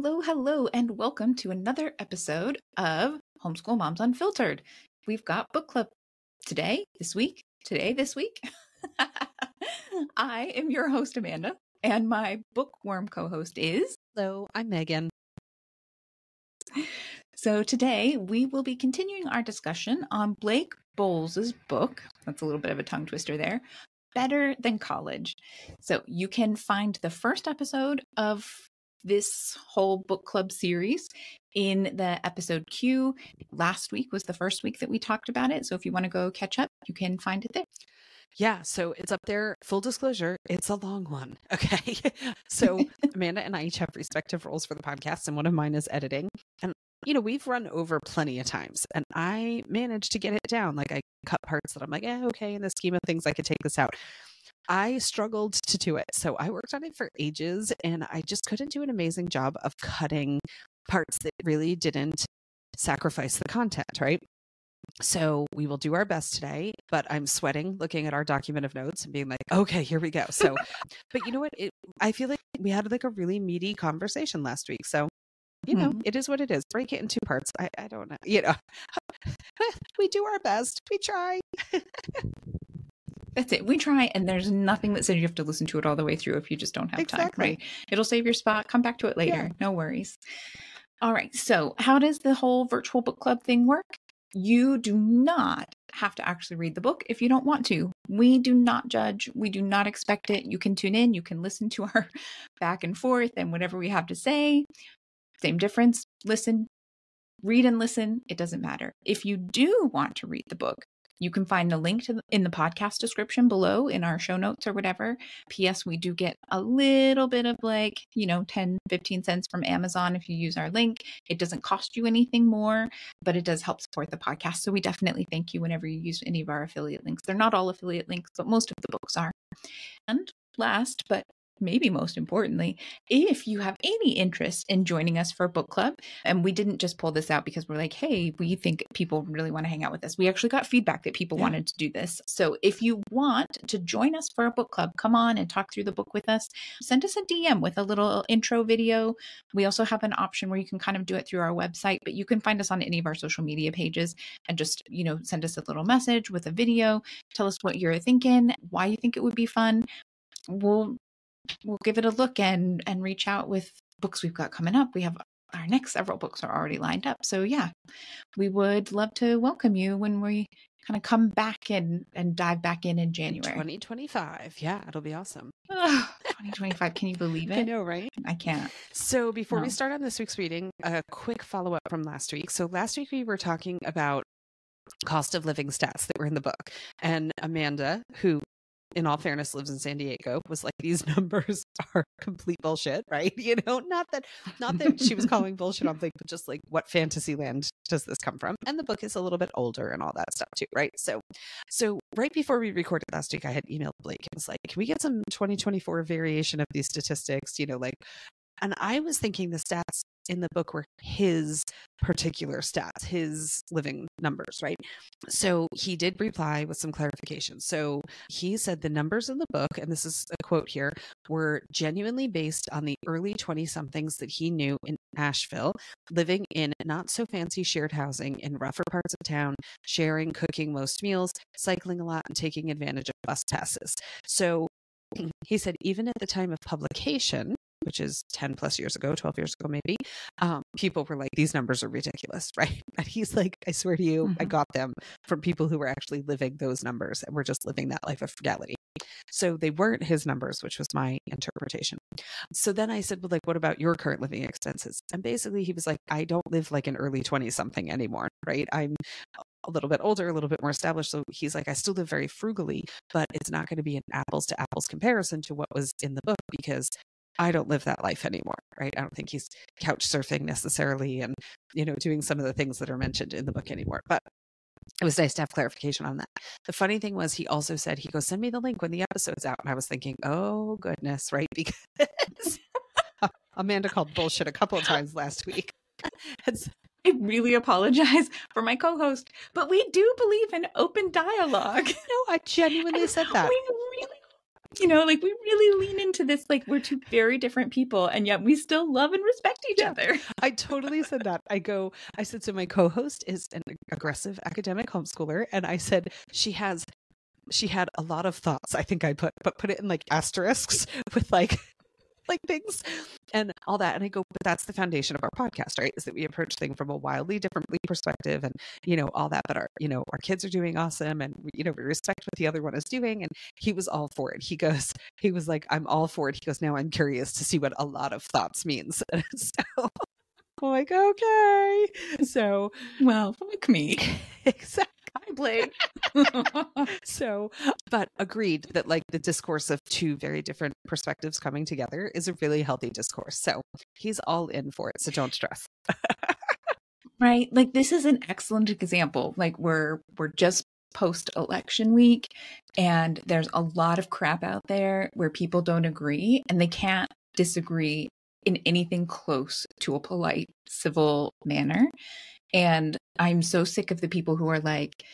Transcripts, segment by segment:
Hello, and welcome to another episode of Homeschool Moms Unfiltered. We've got book club this week. I am your host, Amanda, and my bookworm co-host is... Hello, I'm Megan. So today we will be continuing our discussion on Blake Boles' book. That's a little bit of a tongue twister there. Better Than College. So you can find the first episode of this whole book club series in the episode queue. Last week was the first week that we talked about it. So if you want to go catch up, you can find it there. Yeah, so it's up there. Full disclosure, it's a long one. Okay. So Amanda and I each have respective roles for the podcast, and one of mine is editing. And, we've run over plenty of times, and I managed to get it down. Like, I cut parts that I'm like, okay, in the scheme of things, I could take this out. I struggled to do it. So I worked on it for ages, and I just couldn't do an amazing job of cutting parts that really didn't sacrifice the content, right? So we will do our best today, but I'm sweating looking at our document of notes and being like, okay, here we go. So, but you know what? I feel like we had like a really meaty conversation last week. So, it is what it is. Break it in two parts. I don't know. We do our best. We try. That's it. We try, and there's nothing that says you have to listen to it all the way through if you just don't have time, right? It'll save your spot. Come back to it later. Yeah. No worries. All right. So how does the whole virtual book club thing work? You do not have to actually read the book if you don't want to. We do not judge. We do not expect it. You can tune in. You can listen to our back and forth and whatever we have to say. Same difference. Listen, read and listen. It doesn't matter. If you do want to read the book, you can find a link in the podcast description below in our show notes or whatever. P.S. We do get a little bit of 10, 15 cents from Amazon if you use our link. It doesn't cost you anything more, but it does help support the podcast. So we definitely thank you whenever you use any of our affiliate links. They're not all affiliate links, but most of the books are. And last, but maybe most importantly, if you have any interest in joining us for a book club, and we didn't just pull this out because we're like, hey, we think people really want to hang out with us. We actually got feedback that people wanted to do this. So if you want to join us for a book club, come on and talk through the book with us. Send us a DM with a little intro video. We also have an option where you can kind of do it through our website, but you can find us on any of our social media pages and just, send us a little message with a video. Tell us what you're thinking, why you think it would be fun. We'll give it a look and reach out with books we've got coming up. We have our next several books are already lined up. So yeah, we would love to welcome you when we kind of come back and dive back in January. 2025. Yeah, it'll be awesome. 2025. Can you believe it? I know, right? I can't. So before we start on this week's reading, a quick follow-up from last week. So last week we were talking about cost of living stats that were in the book. And Amanda, who in all fairness lives in San Diego, was like, these numbers are complete bullshit, right? Not that she was calling bullshit on things, but just like, what fantasy land does this come from? And the book is a little bit older and all that stuff too, right? So right before we recorded last week, I had emailed Blake and was like, can we get some 2024 variation of these statistics? And I was thinking the stats in the book were his particular stats, his living numbers, right? So he did reply with some clarification. So he said the numbers in the book, and this is a quote here, were genuinely based on the early 20-somethings that he knew in Asheville, living in not so fancy shared housing in rougher parts of town, sharing, cooking most meals, cycling a lot, and taking advantage of bus passes. So he said even at the time of publication, which is 10 plus years ago, 12 years ago, maybe, people were like, these numbers are ridiculous, right? And he's like, I swear to you, I got them from people who were actually living those numbers and were just living that life of frugality. So they weren't his numbers, which was my interpretation. So then I said, well, like, what about your current living expenses? And basically he was like, I don't live like an early 20-something anymore, right? I'm a little bit older, a little bit more established. So he's like, I still live very frugally, but it's not going to be an apples to apples comparison to what was in the book because I don't live that life anymore, right? I don't think he's couch surfing necessarily and, doing some of the things that are mentioned in the book anymore. But it was nice to have clarification on that. The funny thing was he also said, he goes, send me the link when the episode's out. And I was thinking, oh goodness, right? Because Amanda called bullshit a couple of times last week. I really apologize for my co-host, but we do believe in open dialogue. No, I genuinely said that. You know, like we really lean into this, like we're two very different people and yet we still love and respect each other. I totally said that. I said, so my co-host is an aggressive academic homeschooler. And I said, she had a lot of thoughts. I think I put it in like asterisks with like things and all that. And I go, but that's the foundation of our podcast, right? Is that we approach things from a wildly different perspective and, all that, but our kids are doing awesome. And, we respect what the other one is doing. And he was all for it. He was like, I'm all for it. He goes, now I'm curious to see what a lot of thoughts means. So I'm like, okay. So, well, fuck me. Exactly. Hi, Blake. So, but agreed that like the discourse of two very different perspectives coming together is a really healthy discourse. So he's all in for it. So don't stress. Right. Like this is an excellent example. Like we're just post-election week and there's a lot of crap out there where people don't agree and they can't disagree in anything close to a polite, civil manner. And I'm so sick of the people who are like,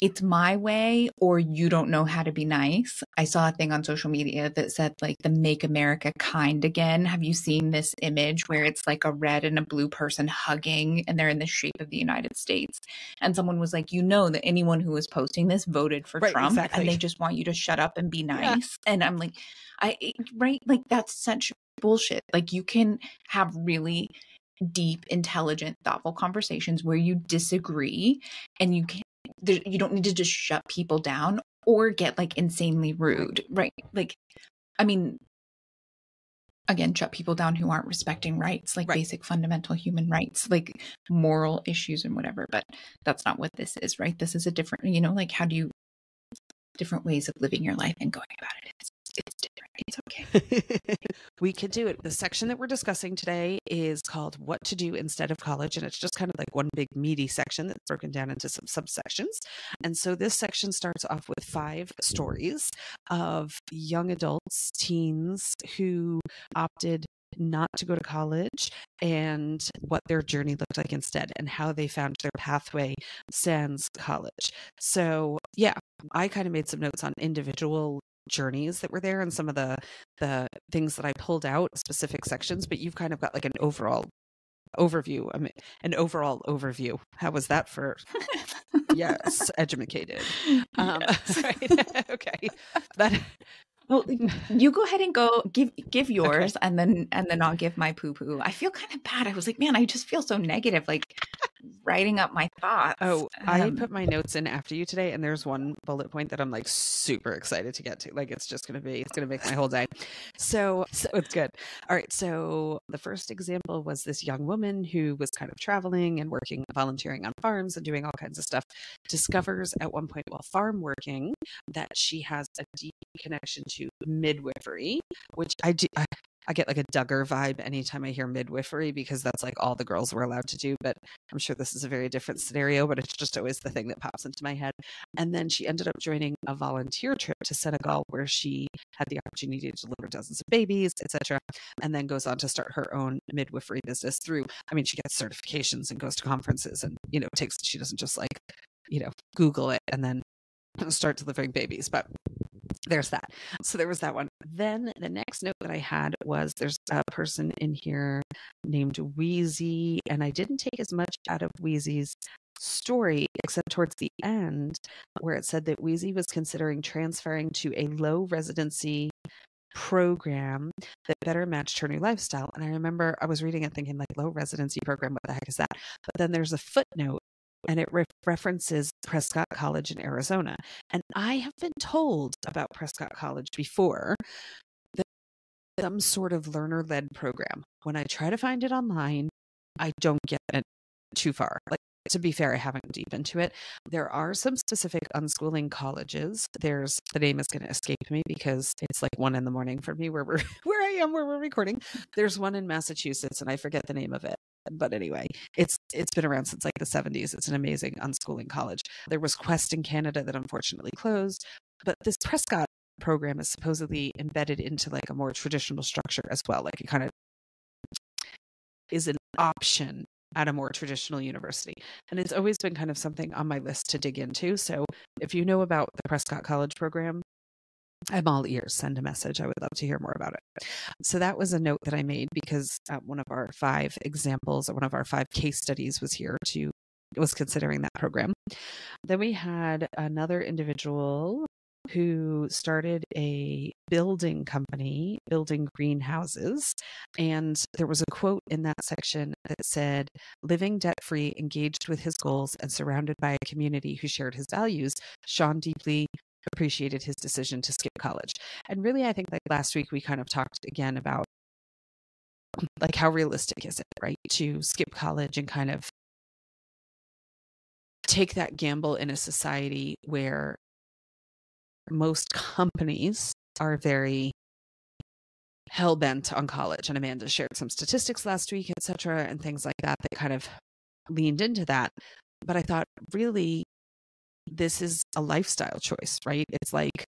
it's my way or you don't know how to be nice. I saw a thing on social media that said like the Make America Kind Again. Have you seen this image where it's like a red and a blue person hugging and they're in the shape of the United States? And someone was like, that anyone who was posting this voted for Trump exactly. And they just want you to shut up and be nice. Yeah. And I'm like, right? Like that's such bullshit. Like you can have really deep, intelligent, thoughtful conversations where you disagree and you don't need to just shut people down or get like insanely rude, right? Like, I mean, again, shut people down who aren't respecting rights, like basic fundamental human rights, like moral issues and whatever. But that's not what this is, right? This is a different, like how do you different ways of living your life and going about it. It's different. It's okay. We could do it. The section that we're discussing today is called What to Do Instead of College. And it's just kind of like one big meaty section that's broken down into some subsections. And so this section starts off with 5 stories of young adults, teens who opted not to go to college and what their journey looked like instead and how they found their pathway sans college. So yeah, I kind of made some notes on individual journeys that were there and some of the things that I pulled out, specific sections, but you've kind of got like an overall overview. How was that for yes, educated. Yes. Right. Okay. Well, you go ahead and go give yours, okay. and then I'll give my poo-poo. I feel kind of bad. I was like, man, I just feel so negative, like writing up my thoughts. Oh, I put my notes in after you today, and there's one bullet point that I'm like super excited to get to. Like it's gonna make my whole day. So it's good. All right. So the first example was this young woman who was kind of traveling and volunteering on farms and doing all kinds of stuff. Discovers at one point while farm working that she has a deep connection to midwifery, which I get like a Duggar vibe anytime I hear midwifery because that's like all the girls were allowed to do. But I'm sure this is a very different scenario, but it's just always the thing that pops into my head. And then she ended up joining a volunteer trip to Senegal where she had the opportunity to deliver dozens of babies, etc. And then goes on to start her own midwifery business she gets certifications and goes to conferences and, she doesn't just like, Google it and then start delivering babies. But there's that. So there was that one. Then the next note that I had was there's a person in here named Wheezy, and I didn't take as much out of Wheezy's story except towards the end where it said that Wheezy was considering transferring to a low residency program that better matched her new lifestyle. And I remember I was reading it thinking like low residency program, what the heck is that? But then there's a footnote and it references Prescott College in Arizona. And I have been told about Prescott College before that some sort of learner-led program. When I try to find it online, I don't get it too far. Like, to be fair, I haven't deep into it. There are some specific unschooling colleges. The name is going to escape me because it's like 1 a.m. for me where we're recording. There's one in Massachusetts and I forget the name of it. But anyway, it's been around since like the 70s. It's an amazing unschooling college. There was Quest in Canada that unfortunately closed, but this Prescott program is supposedly embedded into like a more traditional structure as well. Like it kind of is an option at a more traditional university. And it's always been kind of something on my list to dig into. So if you know about the Prescott College program, I'm all ears. Send a message. I would love to hear more about it. So that was a note that I made because one of our 5 examples, or one of our 5 case studies was considering that program. Then we had another individual who started a building company, building greenhouses. And there was a quote in that section that said, living debt-free, engaged with his goals, and surrounded by a community who shared his values, Sean deeply appreciated his decision to skip college. And really, I think like last week, we kind of talked again about like how realistic is it, right? To skip college and kind of take that gamble in a society where most companies are very hell-bent on college. And Amanda shared some statistics last week, etc., and things like that kind of leaned into that. But I thought, really, this is a lifestyle choice, right? It's like,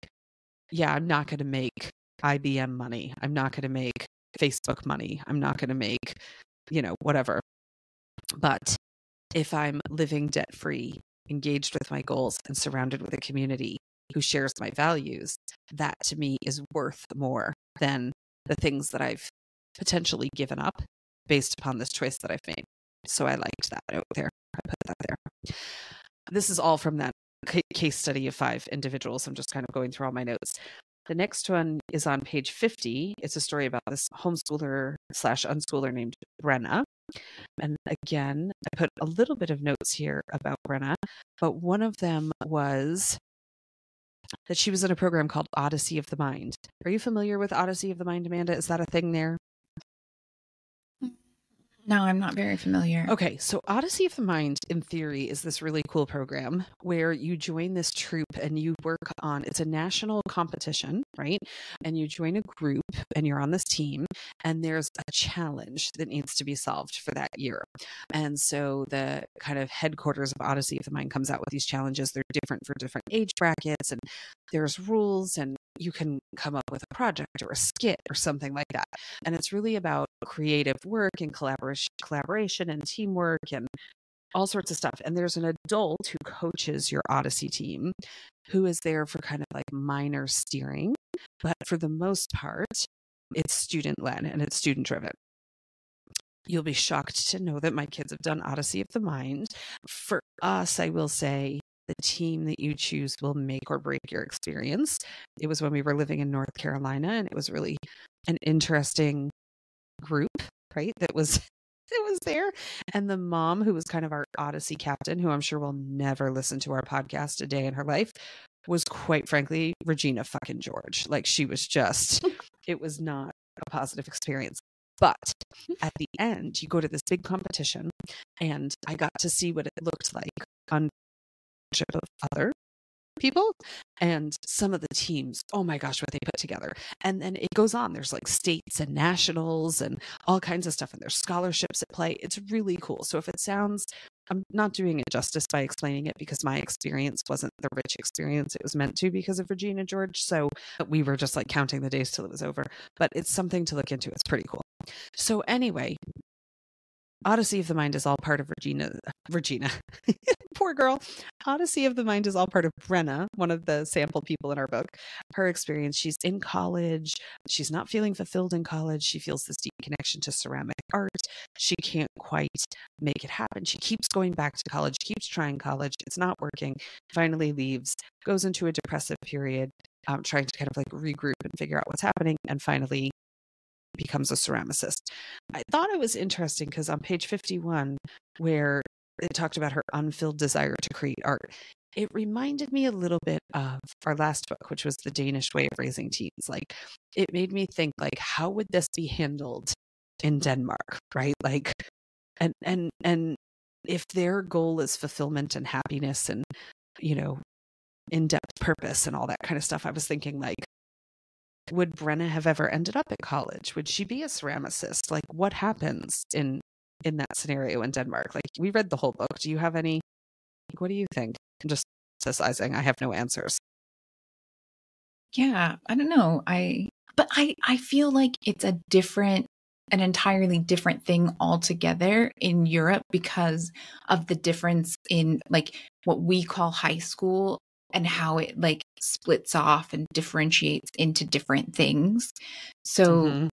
yeah, I'm not going to make IBM money. I'm not going to make Facebook money. I'm not going to make, whatever. But if I'm living debt-free, engaged with my goals, and surrounded with a community who shares my values, that to me is worth more than the things that I've potentially given up based upon this choice that I've made. So I liked that out there. I put that there. This is all from that case study of 5 individuals. I'm just kind of going through all my notes. The next one is on page 50. It's a story about this homeschooler/unschooler named Brenna. And again, I put a little bit of notes here about Brenna, but one of them was that she was in a program called Odyssey of the Mind. Are you familiar with Odyssey of the Mind, Amanda? Is that a thing there? No, I'm not very familiar. Okay, so Odyssey of the Mind, in theory, is this really cool program where you join this troupe and you work on, it's a national competition, right? And you join a group and you're on this team and there's a challenge that needs to be solved for that year. And so the kind of headquarters of Odyssey of the Mind comes out with these challenges. They're different for different age brackets and there's rules and you can come up with a project or a skit or something like that. And it's really about creative work and collaboration and teamwork and all sorts of stuff. And there's an adult who coaches your Odyssey team who is there for kind of like minor steering. But for the most part, it's student-led and it's student-driven. You'll be shocked to know that my kids have done Odyssey of the Mind. For us, I will say, the team that you choose will make or break your experience. It was when we were living in North Carolina, and it was really an interesting group, right? That was there. And the mom, who was kind of our Odyssey captain, who I'm sure will never listen to our podcast a day in her life, was quite frankly Regina fucking George. Like she was just, it was not a positive experience. But at the end, you go to this big competition, and I got to see what it looked like on of other people and some of the teams. Oh my gosh, what they put together. And then it goes on. There's like states and nationals and all kinds of stuff, and there's scholarships at play. It's really cool. So if it sounds, I'm not doing it justice by explaining it because my experience wasn't the rich experience it was meant to because of Regina George. So we were just like counting the days till it was over. But it's something to look into. It's pretty cool. So anyway, Odyssey of the Mind is all part of Regina. Poor girl. Odyssey of the Mind is all part of Brenna, one of the sample people in our book. Her experience, she's in college. She's not feeling fulfilled in college. She feels this deep connection to ceramic art. She can't quite make it happen. She keeps going back to college, keeps trying college. It's not working. Finally leaves, goes into a depressive period, trying to kind of like regroup and figure out what's happening, and finally becomes a ceramicist. I thought it was interesting because on page 51, where it talked about her unfilled desire to create art, it reminded me a little bit of our last book, which was The Danish Way of Raising Teens. Like, it made me think, like, how would this be handled in Denmark, right? Like, and if their goal is fulfillment and happiness and, in-depth purpose and all that kind of stuff, I was thinking, like, would Brenna have ever ended up at college? Would she be a ceramicist? Like, what happens in that scenario in Denmark? Like, we read the whole book. Do you have any, what do you think? I'm just emphasizing I have no answers. Yeah, I don't know. I feel like it's an entirely different thing altogether in Europe because of the difference in like what we call high school and how it like splits off and differentiates into different things. So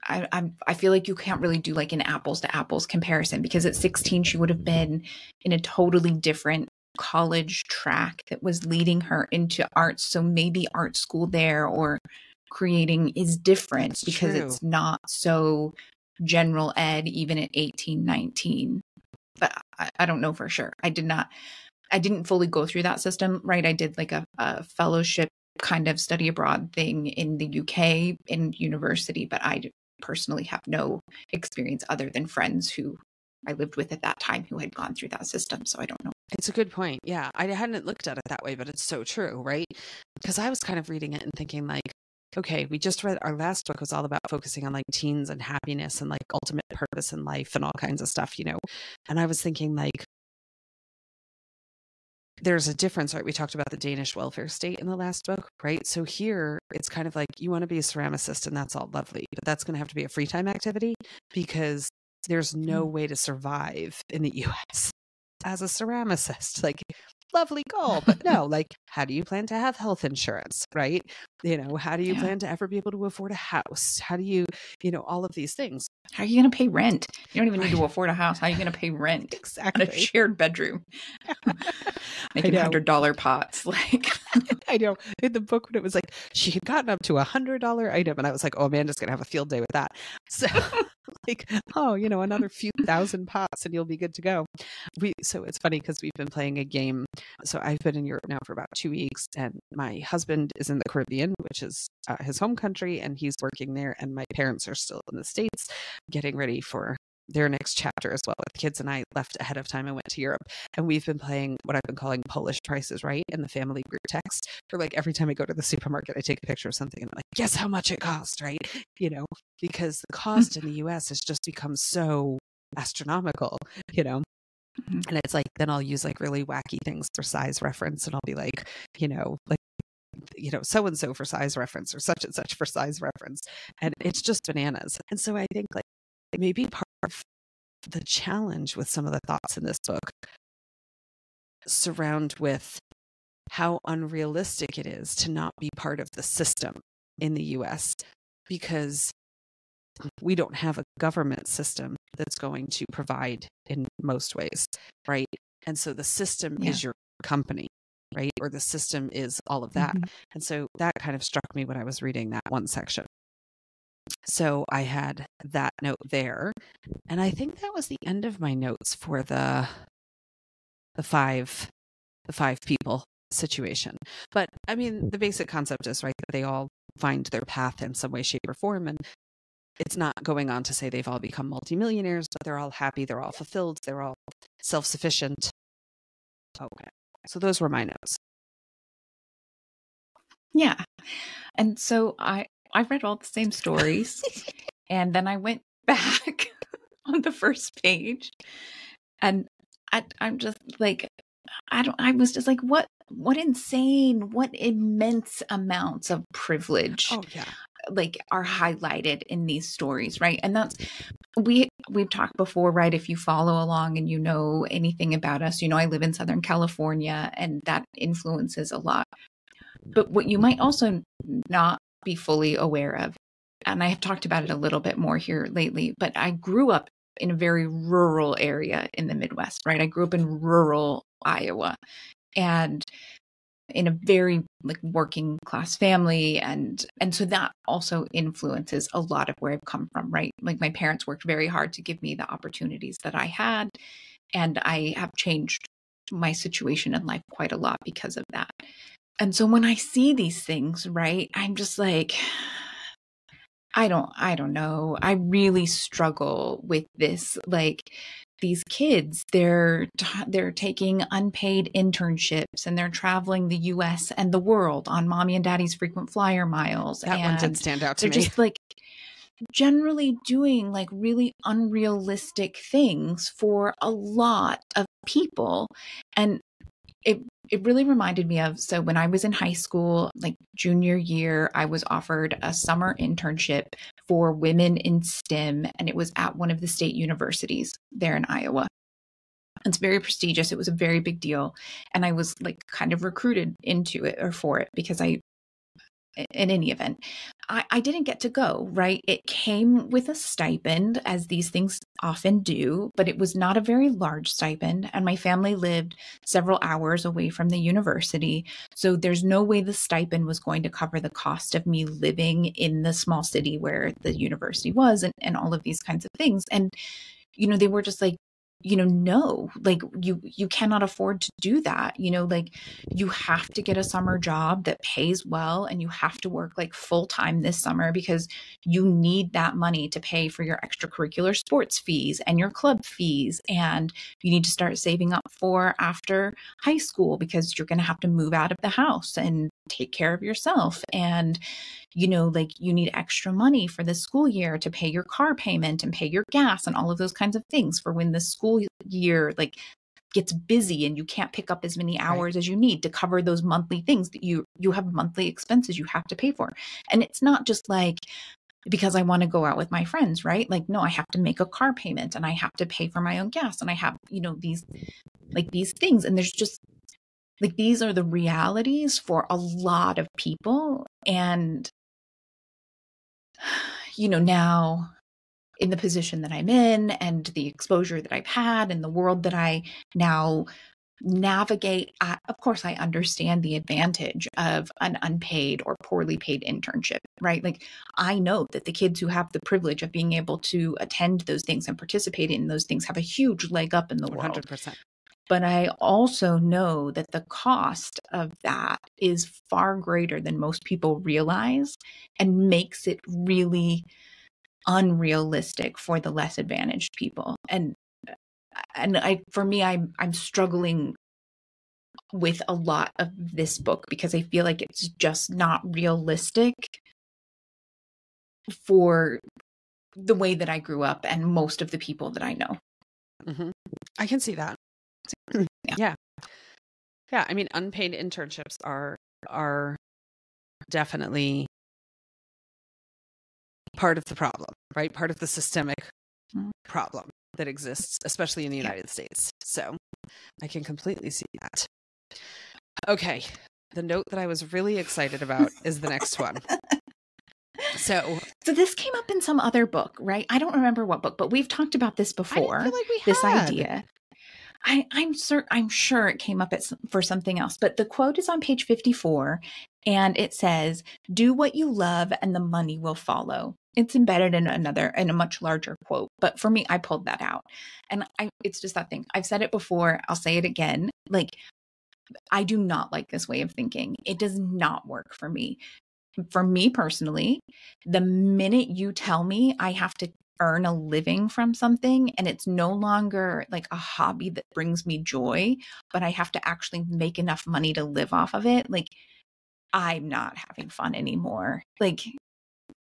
I feel like you can't really do like an apples to apples comparison, because at 16 she would have been in a totally different college track that was leading her into arts. So maybe art school there or creating is different. That's because true. It's not so general ed even at 18, 19. But I don't know for sure. I didn't fully go through that system, right? I did like a fellowship kind of study abroad thing in the UK in university, but I personally have no experience other than friends who I lived with at that time who had gone through that system. So I don't know. It's a good point. Yeah. I hadn't looked at it that way, but it's so true, right? Because I was kind of reading it and thinking like, okay, we just read our last book was all about focusing on like teens and happiness and like ultimate purpose in life and all kinds of stuff, you know? And I was thinking like, there's a difference, right? We talked about the Danish welfare state in the last book, right? So here it's kind of like you want to be a ceramicist and that's all lovely, but that's going to have to be a free time activity because there's no way to survive in the US as a ceramicist. Like, lovely goal, but no, like, how do you plan to have health insurance, right? You know, how do you plan to ever be able to afford a house? How do you, you know, all of these things. How are you going to pay rent? You don't even need to afford a house. How are you going to pay rent? Exactly. On a shared bedroom. Making $100 pots. Like, I know. In the book, when it was like, she had gotten up to $100 item, and I was like, oh, Amanda's going to have a field day with that. So, like, oh, you know, another few thousand pots and you'll be good to go. So it's funny because we've been playing a game. So I've been in Europe now for about 2 weeks, and my husband is in the Caribbean, which is his home country, and he's working there. And my parents are still in the States getting ready for their next chapter as well. The kids and I left ahead of time and went to Europe, and we've been playing what I've been calling Polish prices right in the family group text. For like every time I go to the supermarket, I take a picture of something and I'm like, guess how much it cost, right? You know, because the cost in the US has just become so astronomical, you know. And it's like, then I'll use like really wacky things for size reference, and I'll be like, you know, so-and-so for size reference or such and such for size reference. And it's just bananas. And so I think like maybe part of the challenge with some of the thoughts in this book surround with how unrealistic it is to not be part of the system in the US, because we don't have a government system that's going to provide in most ways, right? And so the system is your company, right? Or the system is all of that. And so that kind of struck me when I was reading that one section. So I had that note there, and I think that was the end of my notes for the five people situation. But I mean, the basic concept is right that they all find their path in some way, shape, or form, and it's not going on to say they've all become multimillionaires, but they're all happy, they're all fulfilled, they're all self-sufficient. Okay, so those were my notes. Yeah, and so I read all the same stories, and then I went back on the first page, and I'm just like, I was just like, what insane, what immense amounts of privilege like are highlighted in these stories, right? And that's, we've talked before, right? If you follow along and you know anything about us, you know, I live in Southern California, and that influences a lot. But what you might also not be fully aware of, and I have talked about it a little bit more here lately, but I grew up in a very rural area in the Midwest, right? I grew up in rural Iowa, and in a very like working class family, and so that also influences a lot of where I've come from, right? Like my parents worked very hard to give me the opportunities that I had, and I have changed my situation in life quite a lot because of that. And so when I see these things, right, I'm just like, I don't know. I really struggle with this. Like these kids, they're taking unpaid internships, and they're traveling the US and the world on mommy and daddy's frequent flyer miles. That one did stand out to me. They're just like generally doing like really unrealistic things for a lot of people. And it really reminded me of, so when I was in high school, like junior year, I was offered a summer internship for women in STEM, and it was at one of the state universities there in Iowa. It's very prestigious. It was a very big deal. And I was like kind of recruited into it or for it because in any event, I didn't get to go, right? It came with a stipend, as these things often do, but it was not a very large stipend. And my family lived several hours away from the university. So there's no way the stipend was going to cover the cost of me living in the small city where the university was and all of these kinds of things. And, they were just like, no, like you cannot afford to do that. Like you have to get a summer job that pays well, and you have to work like full time this summer because you need that money to pay for your extracurricular sports fees and your club fees. And you need to start saving up for after high school because you're going to have to move out of the house and take care of yourself. And like you need extra money for the school year to pay your car payment and pay your gas and all of those kinds of things for when the school year like gets busy and you can't pick up as many hours as you need to cover those monthly things that you have monthly expenses you have to pay for. And it's not just like because I want to go out with my friends, right? Like, no, I have to make a car payment and I have to pay for my own gas and I have, these things. And there's just like, these are the realities for a lot of people. And now in the position that I'm in and the exposure that I've had and the world that I now navigate, of course, I understand the advantage of an unpaid or poorly paid internship, right? Like I know that the kids who have the privilege of being able to attend those things and participate in those things have a huge leg up in the 100%. World. But I also know that the cost of that is far greater than most people realize and makes it really unrealistic for the less advantaged people. And for me, I'm struggling with a lot of this book because I feel like it's just not realistic for the way that I grew up and most of the people that I know. Mm-hmm. I can see that. Yeah. I mean, unpaid internships are definitely part of the problem, right? Part of the systemic problem that exists, especially in the United States. So I can completely see that. Okay. The note that I was really excited about is the next one. So this came up in some other book, right? I don't remember what book, but we've talked about this before. I didn't feel like we had. This idea. I'm sure it came up for something else, but the quote is on page 54 and it says, "Do what you love and the money will follow." It's embedded in a much larger quote. But for me, I pulled that out and it's just that thing. I've said it before. I'll say it again. Like, I do not like this way of thinking. It does not work for me. For me personally, the minute you tell me I have to earn a living from something and it's no longer like a hobby that brings me joy, but I have to actually make enough money to live off of it, like I'm not having fun anymore. Like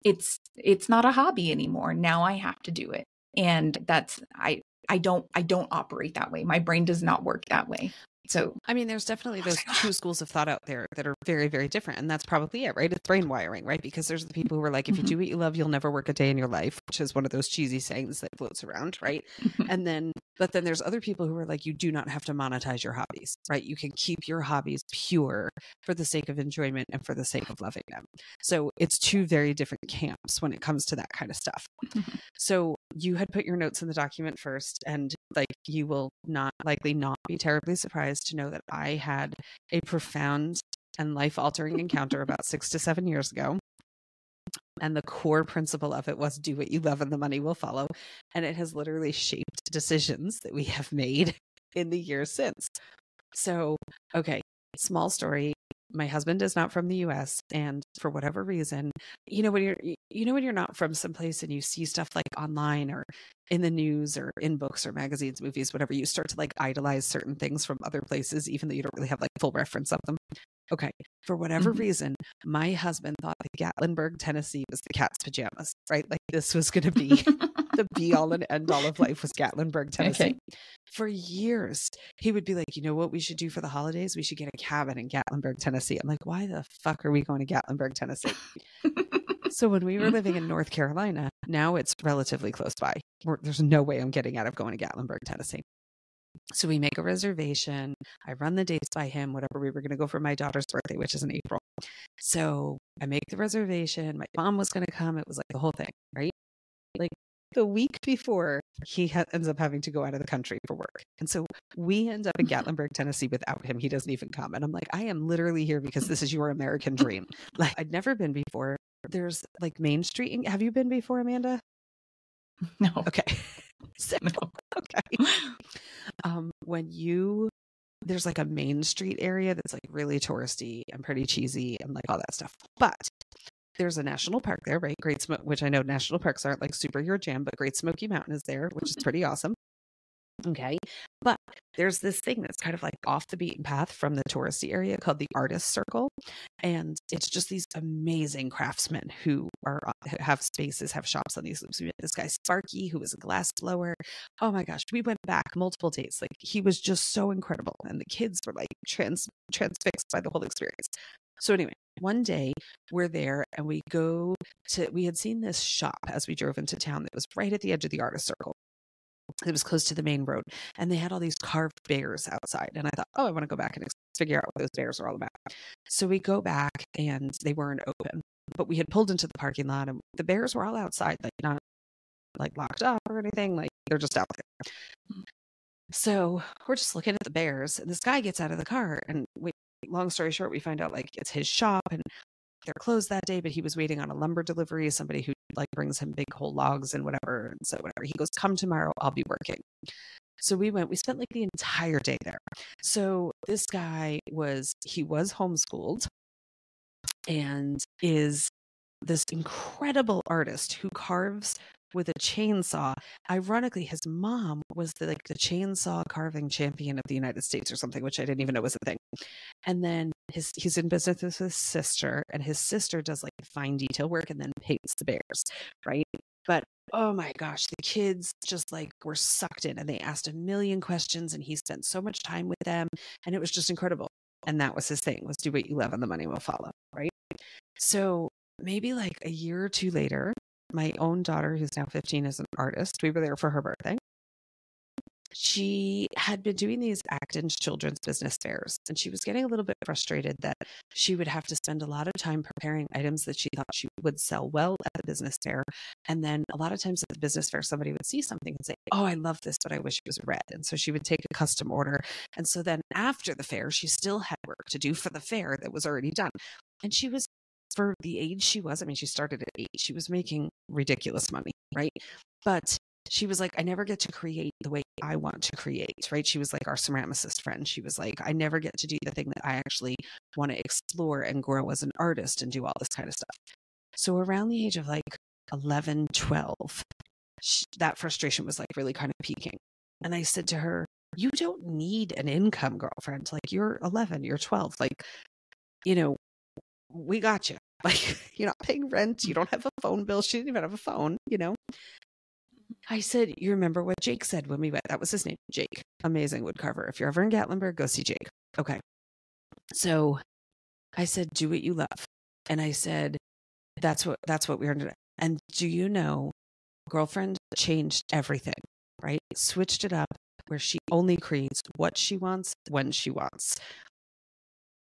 it's not a hobby anymore. Now I have to do it. And that's I don't operate that way. My brain does not work that way. So, I mean, there's definitely those two schools of thought out there that are very, very different. And that's probably it, right? It's brain wiring, right? Because there's the people who are like, if you do what you love, you'll never work a day in your life, which is one of those cheesy sayings that floats around, right? But then there's other people who are like, you do not have to monetize your hobbies, right? You can keep your hobbies pure for the sake of enjoyment and for the sake of loving them. So it's two very different camps when it comes to that kind of stuff. So you had put your notes in the document first, and like you will likely not be terribly surprised to know that I had a profound and life-altering encounter about 6 to 7 years ago. And the core principle of it was do what you love and the money will follow. And it has literally shaped decisions that we have made in the years since. So, okay, small story. My husband is not from the US, and for whatever reason, when you're not from someplace and you see stuff like online or in the news or in books or magazines, movies, whatever, you start to like idolize certain things from other places, even though you don't really have like full reference of them. Okay. For whatever reason, my husband thought that Gatlinburg, Tennessee was the cat's pajamas, right? Like this was going to be the be all and end all of life was Gatlinburg, Tennessee. Okay. For years, he would be like, you know what we should do for the holidays? We should get a cabin in Gatlinburg, Tennessee. I'm like, why the fuck are we going to Gatlinburg, Tennessee? So when we were living in North Carolina, now it's relatively close by. There's no way I'm getting out of going to Gatlinburg, Tennessee. So we make a reservation. I run the dates by him, whatever we were going to go for my daughter's birthday, which is in April. So I make the reservation. My mom was going to come. It was like the whole thing, right? Like the week before, he ends up having to go out of the country for work. And so we end up in Gatlinburg, Tennessee without him. He doesn't even come. And I'm like, I am literally here because this is your American dream. Like, I'd never been before. There's like Main Street. Have you been before, Amanda? No. Okay. So, No. Okay. There's like a Main Street area that's like really touristy and pretty cheesy and like all that stuff. But there's a national park there, right? Which I know national parks aren't like super your jam, but Great Smoky Mountain is there, which is pretty awesome. Okay. But there's this thing that's kind of like off the beaten path from the touristy area called the Artist Circle. And it's just these amazing craftsmen who have spaces, have shops on these loops. We met this guy, Sparky, who was a glass blower. Oh my gosh. We went back multiple days. Like, he was just so incredible. And the kids were like transfixed by the whole experience. So anyway, one day we're there and we had seen this shop as we drove into town that was right at the edge of the Artist Circle. It was close to the main road, and they had all these carved bears outside. And I thought, oh, I want to go back and figure out what those bears are all about. So we go back, and they weren't open, but we had pulled into the parking lot, and the bears were all outside, like not like locked up or anything. Like, they're just out there. So we're just looking at the bears, and this guy gets out of the car, and long story short, we find out like it's his shop, and they're closed that day, but he was waiting on a lumber delivery, somebody who like brings him big whole logs and whatever. And so whatever, he goes, come tomorrow, I'll be working. So we spent like the entire day there. So this guy was homeschooled and is this incredible artist who carves with a chainsaw. Ironically, his mom was the chainsaw carving champion of the United States or something, which I didn't even know was a thing. And then he's in business with his sister, and his sister does like fine detail work and then paints the bears, right? But oh my gosh, the kids just like were sucked in, and they asked a million questions, and he spent so much time with them, and it was just incredible. And that was his thing, was do what you love and the money will follow, right? So maybe like a year or two later, my own daughter, who's now 15, is an artist. We were there for her birthday. She had been doing these Acton's children's business fairs, and she was getting a little bit frustrated that she would have to spend a lot of time preparing items that she thought she would sell well at the business fair. And then a lot of times at the business fair, somebody would see something and say, oh, I love this, but I wish it was red. And so she would take a custom order. And so then after the fair, she still had work to do for the fair that was already done. And she was, for the age she was, I mean, she started at 8, she was making ridiculous money, right? But she was like, I never get to create the way I want to create, right? She was like our ceramicist friend. She was like, I never get to do the thing that I actually want to explore and grow as an artist and do all this kind of stuff. So around the age of like 11, 12, that frustration was like really kind of peaking. And I said to her, you don't need an income, girlfriend. Like, you're 11, you're 12. Like, you know, we got you. Like, you're not paying rent. You don't have a phone bill. She didn't even have a phone, you know? I said, you remember what Jake said when we went? That was his name, Jake. Amazing woodcarver. If you're ever in Gatlinburg, go see Jake. Okay. So I said, do what you love. And I said, that's what we are doing. And do you know, girlfriend changed everything, right? Switched it up where she only creates what she wants when she wants.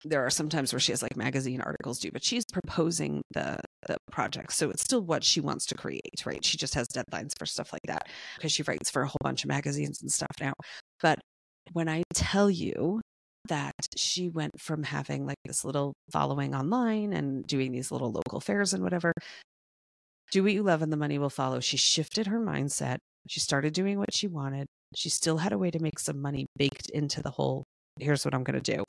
There are some times where she has like magazine articles due, but she's proposing the project. So it's still what she wants to create, right? She just has deadlines for stuff like that because she writes for a whole bunch of magazines and stuff now. But when I tell you that she went from having like this little following online and doing these little local fairs and whatever, do what you love and the money will follow. She shifted her mindset. She started doing what she wanted. She still had a way to make some money baked into the whole, here's what I'm going to do.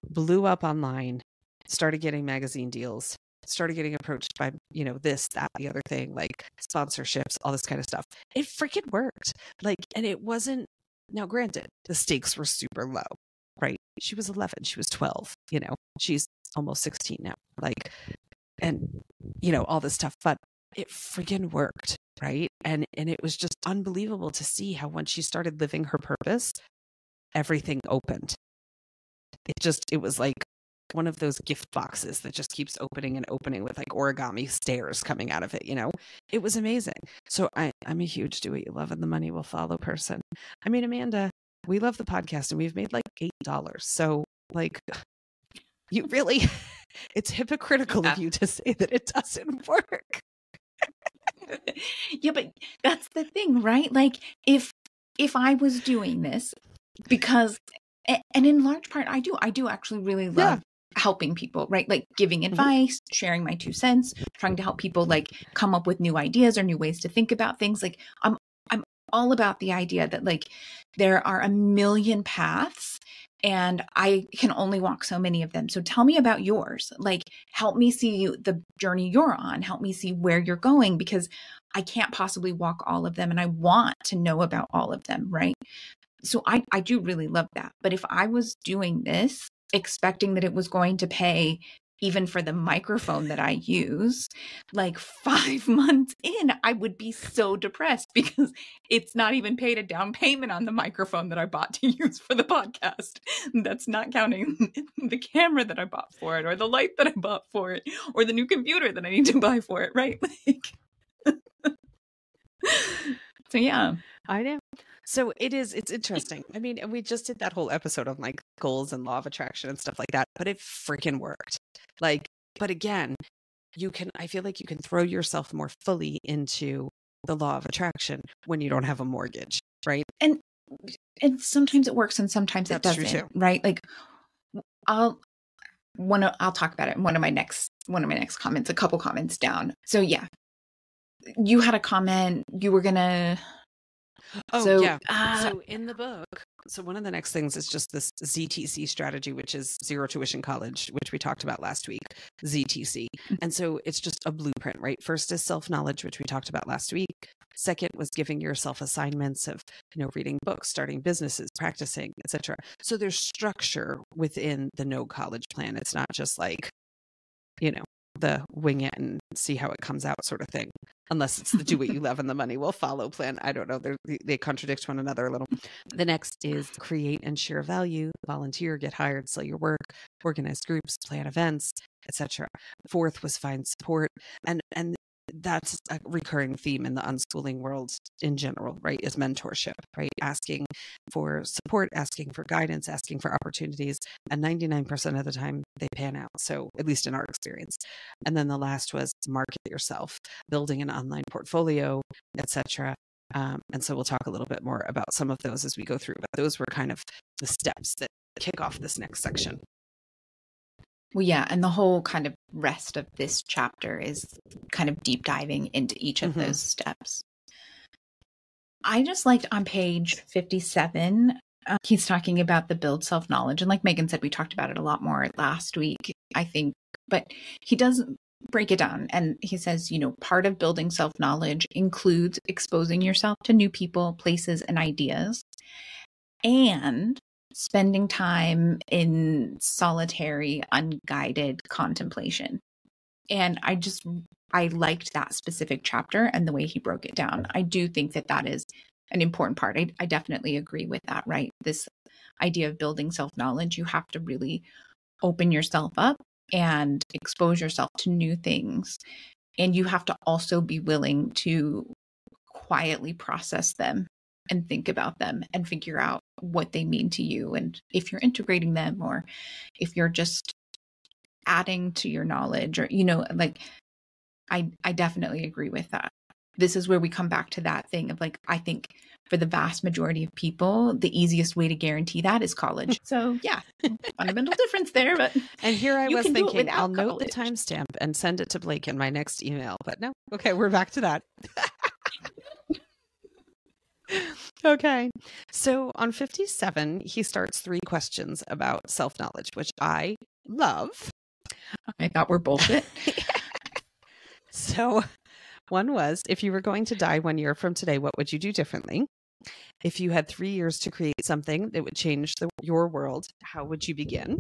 Blew up online, started getting magazine deals, started getting approached by, you know, this, that, the other thing, like sponsorships, all this kind of stuff. It freaking worked. Like, and it wasn't, now granted, the stakes were super low, right? She was 11, she was 12, you know, she's almost 16 now, like, and, you know, all this stuff, but it freaking worked, right? And it was just unbelievable to see how once she started living her purpose, everything opened. It was like one of those gift boxes that just keeps opening and opening with like origami stairs coming out of it, you know? It was amazing. So I'm a huge do what you love and the money will follow person. I mean, Amanda, we love the podcast and we've made like $8. So like, you really, it's hypocritical of you to say that it doesn't work. Yeah, but that's the thing, right? Like if I was doing this because, and in large part, I do actually really love helping people, right? Like giving advice, sharing my 2 cents, trying to help people like come up with new ideas or new ways to think about things. Like I'm all about the idea that like there are a million paths and I can only walk so many of them. So tell me about yours. Like help me see the journey you're on. Help me see where you're going, because I can't possibly walk all of them and I want to know about all of them, right? So I do really love that. But if I was doing this, expecting that it was going to pay even for the microphone that I use, like 5 months in, I would be so depressed because it's not even paid a down payment on the microphone that I bought to use for the podcast. That's not counting the camera that I bought for it, or the light that I bought for it, or the new computer that I need to buy for it, right? Like, so yeah. I know. So it's interesting. I mean, we just did that whole episode on like goals and law of attraction and stuff like that, but it freaking worked. Like, but again, I feel like you can throw yourself more fully into the law of attraction when you don't have a mortgage, right? And sometimes it works and sometimes it doesn't, true too. Right? Like I'll talk about it in one of my next comments, a couple comments down. So yeah, you had a comment, you were gonna. Oh, so, yeah. So in the book, so one of the next things is just this ZTC strategy, which is zero tuition college, which we talked about last week, ZTC. And so it's just a blueprint, right? First is self-knowledge, which we talked about last week. Second was giving yourself assignments of, reading books, starting businesses, practicing, etc. So there's structure within the no college plan. It's not just like, the wing it and see how it comes out sort of thing, unless it's the do what you love and the money will follow plan. I don't know. They contradict one another a little. The next is create and share value, volunteer, get hired, sell your work, organize groups, plan events, etc. Fourth was find support. And that's a recurring theme in the unschooling world in general, right? Is mentorship, right? Asking for support, asking for guidance, asking for opportunities. And 99% of the time they pan out. So at least in our experience. And then the last was market yourself, building an online portfolio, etc. And so we'll talk a little bit more about some of those as we go through. But those were kind of the steps that kick off this next section. Well, yeah, and the whole kind of rest of this chapter is kind of deep diving into each of those steps. I just liked on page 57, he's talking about the build self-knowledge. And like Megan said, we talked about it a lot more last week, I think. But he does break it down. And he says, part of building self-knowledge includes exposing yourself to new people, places, and ideas. And spending time in solitary, unguided contemplation. And I liked that specific chapter and the way he broke it down. I do think that is an important part. I definitely agree with that, right? This idea of building self-knowledge, you have to really open yourself up and expose yourself to new things. And you have to also be willing to quietly process them and think about them and figure out what they mean to you, and if you're integrating them or if you're just adding to your knowledge, or like I definitely agree with that. This is where we come back to that thing of like, I think for the vast majority of people, the easiest way to guarantee that is college. So yeah, fundamental difference there. But and here I was thinking, I'll note the timestamp and send it to Blake in my next email. But no, okay, we're back to that. Okay. So on 57, he starts 3 questions about self-knowledge, which I love. I thought were bullshit. So one was, if you were going to die 1 year from today, what would you do differently? If you had 3 years to create something that would change your world, how would you begin?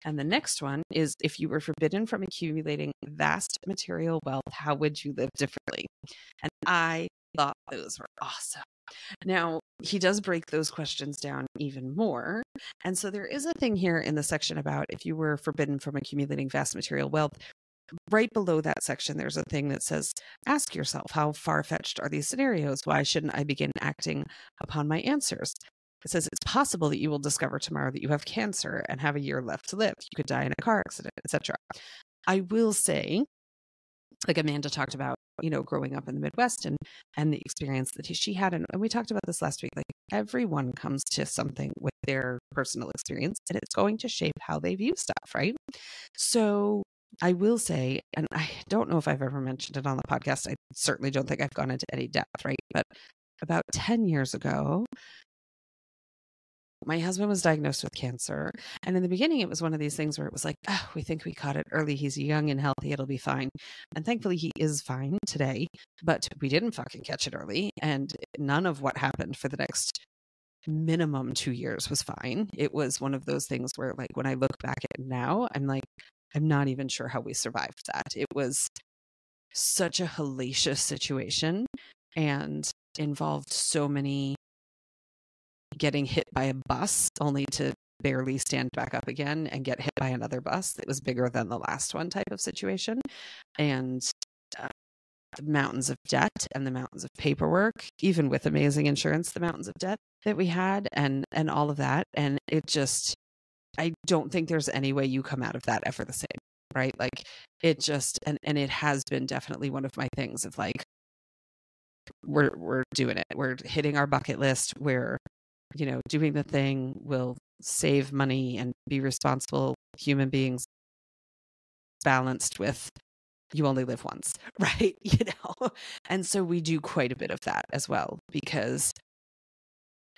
And the next one is, if you were forbidden from accumulating vast material wealth, how would you live differently? And I thought those were awesome. Now, he does break those questions down even more. And so there is a thing here in the section about if you were forbidden from accumulating vast material wealth. Right below that section, there's a thing that says, ask yourself, how far-fetched are these scenarios? Why shouldn't I begin acting upon my answers? it says it's possible that you will discover tomorrow that you have cancer and have a year left to live. You could die in a car accident, etc. I will say, like Amanda talked about, growing up in the Midwest and the experience that she had. And we talked about this last week, like everyone comes to something with their personal experience and it's going to shape how they view stuff, right? So I will say, and I don't know if I've ever mentioned it on the podcast. I certainly don't think I've gone into any depth, right? But about 10 years ago, my husband was diagnosed with cancer. And in the beginning, it was one of these things where it was like, oh, we think we caught it early. He's young and healthy. It'll be fine. And thankfully, he is fine today. But we didn't fucking catch it early. And none of what happened for the next minimum 2 years was fine. It was one of those things where, like, when I look back at it now, I'm like, I'm not even sure how we survived that. It was such a hellacious situation and involved so many getting hit by a bus only to barely stand back up again and get hit by another bus that was bigger than the last one type of situation. And the mountains of debt and the mountains of paperwork, even with amazing insurance, the mountains of debt that we had and all of that. And it just, I don't think there's any way you come out of that ever the same, right? Like it just, and it has been definitely one of my things of like, we're doing it. We're hitting our bucket list. We're, doing the thing. We'll save money and be responsible human beings balanced with you only live once, right? And so we do quite a bit of that as well, because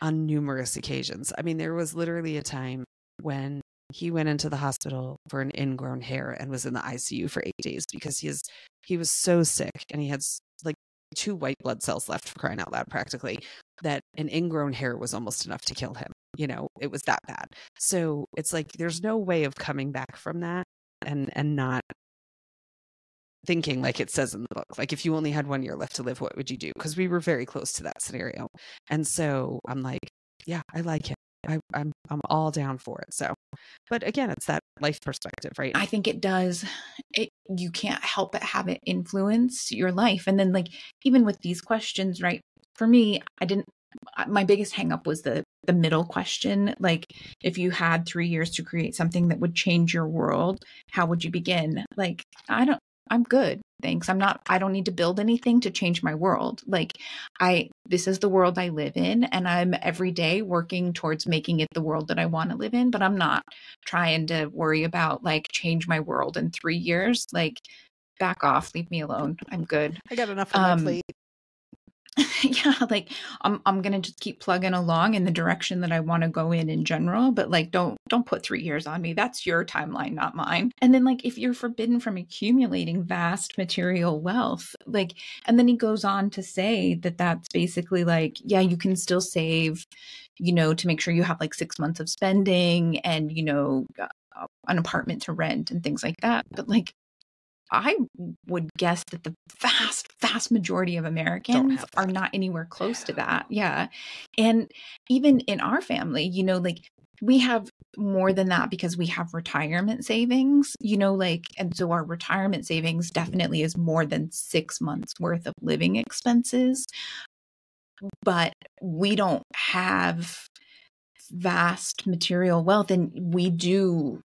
on numerous occasions, I mean, there was literally a time when he went into the hospital for an ingrown hair and was in the ICU for 8 days because he was so sick and he had like 2 white blood cells left, for crying out loud, practically, that an ingrown hair was almost enough to kill him. It was that bad. So it's like, there's no way of coming back from that and not thinking like it says in the book, like if you only had 1 year left to live, what would you do? Because we were very close to that scenario. And so I'm like, yeah, I like it. I'm all down for it. So, but again, it's that life perspective, right? I think it does. You can't help but have it influence your life. And then, like, even with these questions, right? For me, my biggest hang up was the middle question. Like, if you had 3 years to create something that would change your world, how would you begin? Like, I'm good. Thanks. I don't need to build anything to change my world. Like this is the world I live in, and I'm every day working towards making it the world that I want to live in, but I'm not trying to worry about like change my world in 3 years. Like, back off, leave me alone. I'm good. I got enough on my plate. Yeah, like I'm gonna just keep plugging along in the direction that I want to go in general, but like don't put 3 years on me. That's your timeline, not mine. And then, like, if you're forbidden from accumulating vast material wealth, like, and then he goes on to say that that's basically like, yeah, you can still save, to make sure you have like 6 months of spending and an apartment to rent and things like that. But like, I would guess that the vast majority of Americans are not anywhere close to that. Yeah. And even in our family, like, we have more than that because we have retirement savings, and so our retirement savings definitely is more than 6 months worth of living expenses. But we don't have vast material wealth, and we do.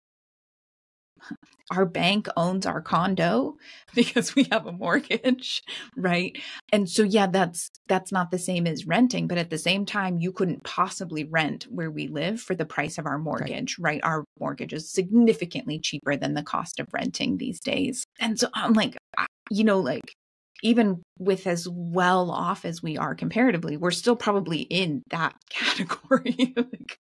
Our bank owns our condo because we have a mortgage, right? And so, yeah, that's not the same as renting, but at the same time, you couldn't possibly rent where we live for the price of our mortgage, right? Our mortgage is significantly cheaper than the cost of renting these days. And so I'm like, like, even with as well off as we are comparatively, we're still probably in that category, like,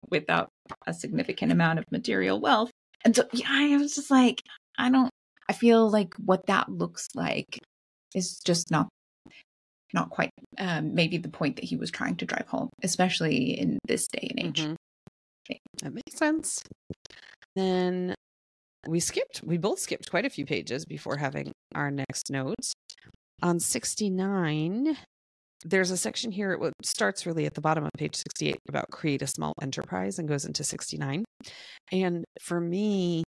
without a significant amount of material wealth. And so, yeah, I was just like, I feel like what that looks like is just not quite maybe the point that he was trying to drive home, especially in this day and age. Mm-hmm. Okay. That makes sense. Then we both skipped quite a few pages before having our next notes. On 69, there's a section here. It starts really at the bottom of page 68 about create a small enterprise and goes into 69. And for me,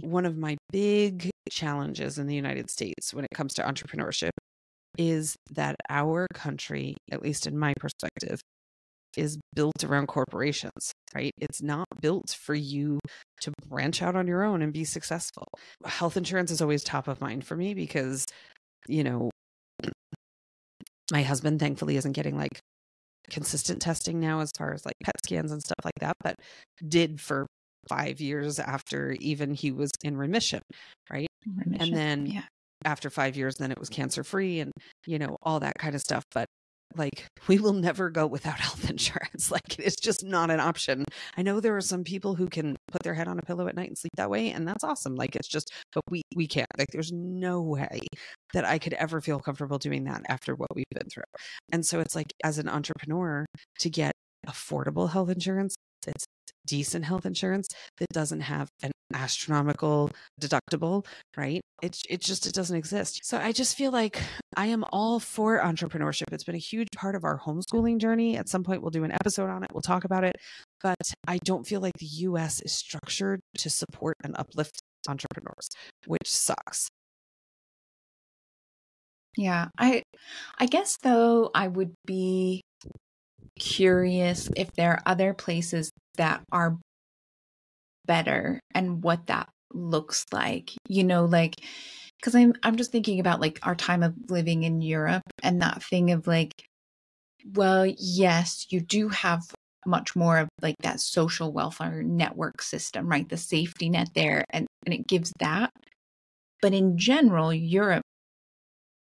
one of my big challenges in the United States when it comes to entrepreneurship is that our country, at least in my perspective, is built around corporations, right? It's not built for you to branch out on your own and be successful. Health insurance is always top of mind for me because, you know, my husband thankfully isn't getting like consistent testing now as far as like PET scans and stuff like that, but did for 5 years after even he was in remission, right? And then after 5 years, then it was cancer free and, you know, all that kind of stuff. But like, we will never go without health insurance. Like, it's just not an option. I know there are some people who can put their head on a pillow at night and sleep that way, and that's awesome. Like, it's just, but we can't. Like, there's no way that I could ever feel comfortable doing that after what we've been through. And so it's like, as an entrepreneur, to get affordable health insurance, it's decent health insurance that doesn't have an astronomical deductible, right? It doesn't exist. So I just feel like I am all for entrepreneurship. It's been a huge part of our homeschooling journey. At some point, we'll do an episode on it. We'll talk about it. But I don't feel like the US is structured to support and uplift entrepreneurs, which sucks. Yeah. I guess, though, I would be curious if there are other places that are better and what that looks like, you know, like, because I'm just thinking about like our time of living in Europe and that thing of like, well, yes, you do have much more of like that social welfare network system, right? The safety net there, and it gives that. But in general, Europe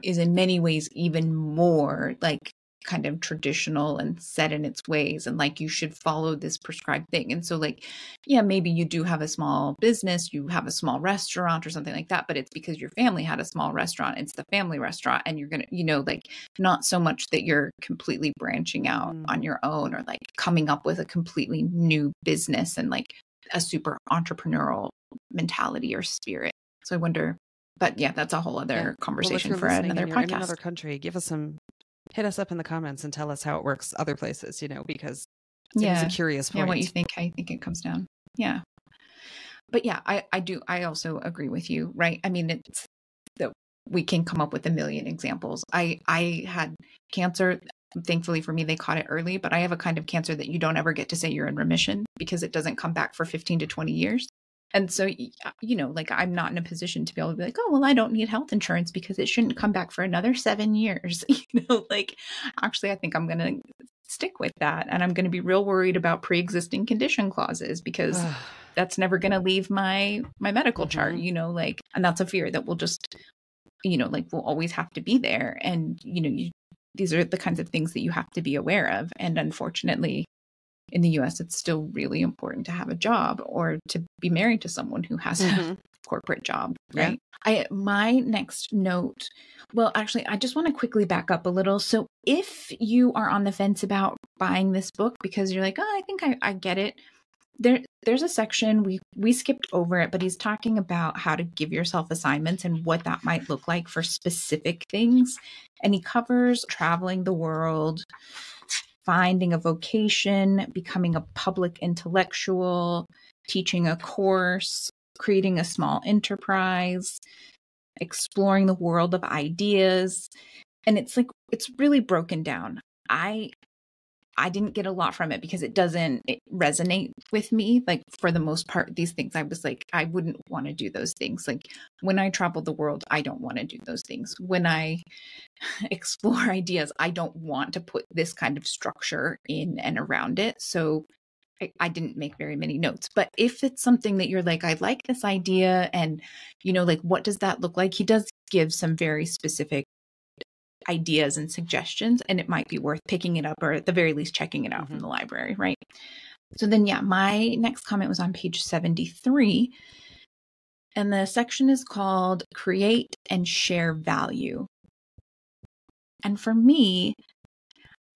is in many ways even more like kind of traditional and set in its ways, and like you should follow this prescribed thing. And so like, yeah, maybe you do have a small business, you have a small restaurant or something like that, but it's because your family had a small restaurant. It's the family restaurant, and you're gonna, you know, like not so much that you're completely branching out on your own or like coming up with a completely new business and like a super entrepreneurial mentality or spirit. So I wonder, but yeah, that's a whole other conversation for another podcast. In another country, hit us up in the comments and tell us how it works other places, you know, because it is a curious point. Yeah, what you think, I think it comes down. Yeah. But yeah, I also agree with you, right? I mean, it's that we can come up with a million examples. I had cancer. Thankfully for me, they caught it early, but I have a kind of cancer that you don't ever get to say you're in remission because it doesn't come back for 15 to 20 years. And so, you know, like I'm not in a position to be able to be like, oh, well, I don't need health insurance because it shouldn't come back for another 7 years. You know, like actually, I think I'm going to stick with that. And I'm going to be real worried about pre-existing condition clauses because that's never going to leave my medical chart, you know, like, and that's a fear that will just, you know, like we'll always have to be there. And, you know, these are the kinds of things that you have to be aware of. And unfortunately, in the US, it's still really important to have a job or to be married to someone who has a corporate job, right? Yeah. My next note, well, actually, I just want to quickly back up a little. So if you are on the fence about buying this book because you're like, oh, I think I get it. There's a section, we skipped over it, but he's talking about how to give yourself assignments and what that might look like for specific things. And he covers traveling the world, finding a vocation, becoming a public intellectual, teaching a course, creating a small enterprise, exploring the world of ideas. And it's like, it's really broken down. I didn't get a lot from it because it doesn't resonate with me. Like for the most part, these things, I was like, I wouldn't want to do those things. Like when I travel the world, I don't want to do those things. When I explore ideas, I don't want to put this kind of structure in and around it. So I didn't make very many notes. But if it's something that you're like, I like this idea and, you know, like, what does that look like? He does give some very specific ideas and suggestions, and it might be worth picking it up or at the very least checking it out from the library, right? So then, yeah, my next comment was on page 73, and the section is called Create and Share Value. And for me,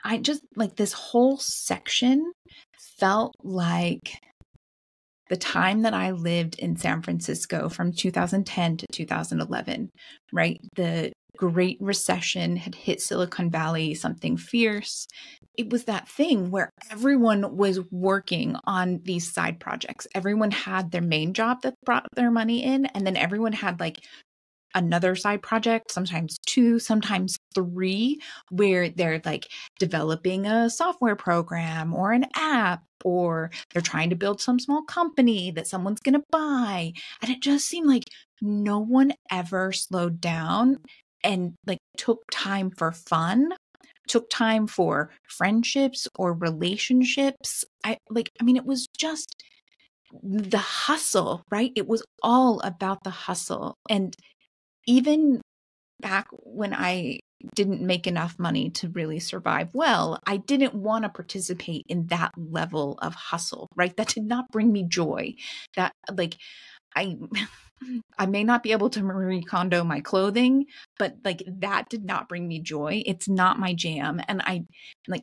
I just like this whole section felt like the time that I lived in San Francisco from 2010 to 2011, right? The Great Recession had hit Silicon Valley, something fierce. It was that thing where everyone was working on these side projects. Everyone had their main job that brought their money in, and then everyone had like another side project, sometimes two, sometimes 3 where they're like developing a software program or an app, or they're trying to build some small company that someone's going to buy. And it just seemed like no one ever slowed down and like took time for fun, took time for friendships or relationships. I mean, it was just the hustle, right? It was all about the hustle. And even back when I didn't make enough money to really survive well, I didn't want to participate in that level of hustle, right? That did not bring me joy. That like I I may not be able to Marie Kondo my clothing, but like that did not bring me joy. It's not my jam. And I like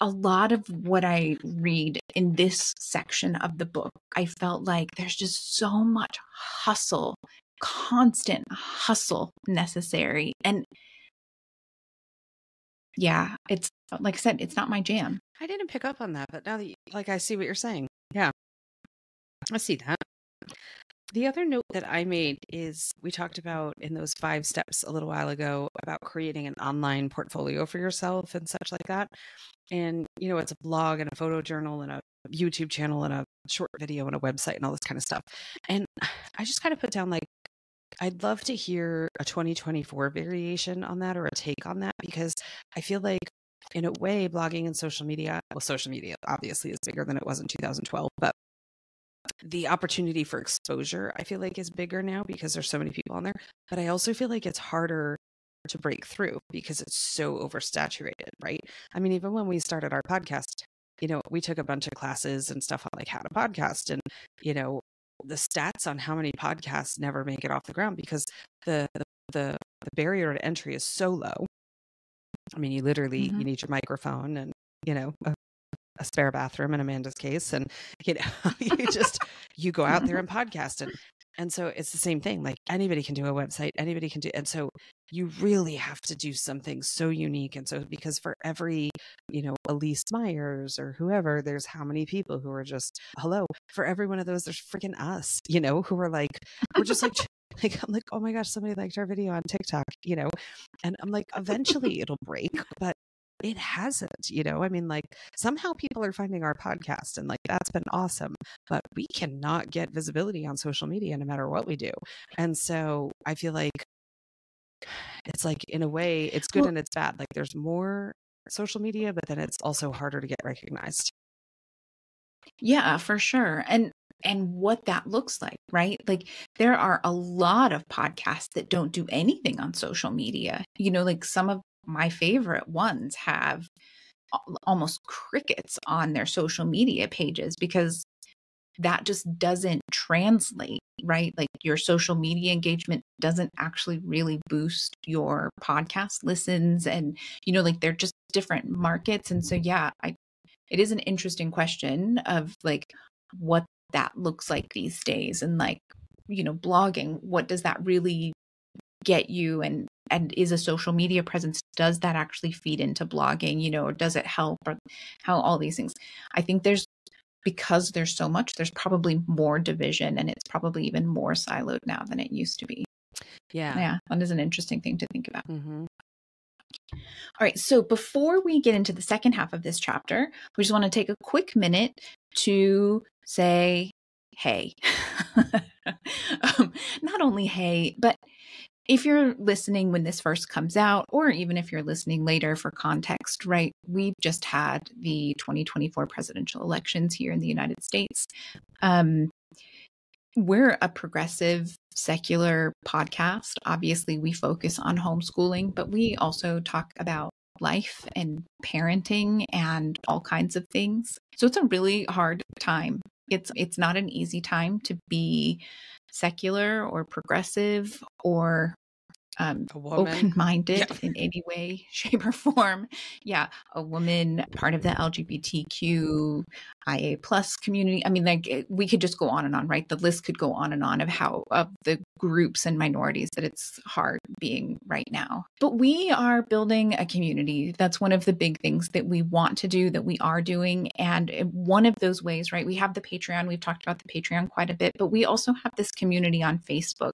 a lot of what I read in this section of the book, I felt like there's just so much hustle, constant hustle necessary. And yeah, it's like I said, it's not my jam. I didn't pick up on that, but now that I see what you're saying. Yeah, I see that. The other note that I made is we talked about in those 5 steps a little while ago about creating an online portfolio for yourself and such like that. And, it's a blog and a photo journal and a YouTube channel and a short video and a website and all this kind of stuff. And I just kind of put down I'd love to hear a 2024 variation on that or a take on that, because I feel like in a way, blogging and social media obviously is bigger than it was in 2012, but the opportunity for exposure, I feel like, is bigger now because there's so many people on there. But I also feel like it's harder to break through because it's so oversaturated, right? I mean, even when we started our podcast, we took a bunch of classes and stuff on like how to podcast, and, the stats on how many podcasts never make it off the ground because the barrier to entry is so low. I mean, you literally, you need your microphone and, a spare bathroom in Amanda's case. And, you go out there and podcast. And so it's the same thing. Like anybody can do a website, anybody can do. And so you really have to do something so unique. And so because for every, Elise Myers or whoever, there's how many people who are just, hello, for every one of those, there's freaking us, who are like, we're just like, I'm like, oh my gosh, somebody liked our video on TikTok, and I'm like, eventually it'll break, but it hasn't, I mean, like somehow people are finding our podcast and like, that's been awesome, but we cannot get visibility on social media no matter what we do. And so I feel like it's like, in a way it's good and it's bad. Like there's more social media, but then it's also harder to get recognized. Yeah, for sure. And what that looks like, right? Like there are a lot of podcasts that don't do anything on social media. Like some of my favorite ones have almost crickets on their social media pages because that just doesn't translate, right? Like your social media engagement doesn't actually really boost your podcast listens, and like they're just different markets. And so yeah, it is an interesting question of like what that looks like these days, and like blogging, what does that really get you, and is a social media presence, does that actually feed into blogging, or does it help, or how all these things. I think because there's so much, there's probably more division, and it's probably even more siloed now than it used to be. Yeah, that is an interesting thing to think about. All right, so before we get into the second half of this chapter, we just want to take a quick minute to say hey. Not only hey, but if you're listening when this first comes out, or even if you're listening later for context, right? We've just had the 2024 presidential elections here in the United States. We're a progressive, secular podcast. Obviously, we focus on homeschooling, but we also talk about life and parenting and all kinds of things. So it's a really hard time. It's not an easy time to be secular or progressive or open-minded in any way, shape, or form. Yeah, a woman, part of the LGBTQIA plus community. I mean, like we could just go on and on, right? The list could go on and on of the groups and minorities that it's hard being right now. But we are building a community. That's one of the big things that we want to do, that we are doing. And one of those ways, right? We have the Patreon. We've talked about the Patreon quite a bit, but we also have this community on Facebook.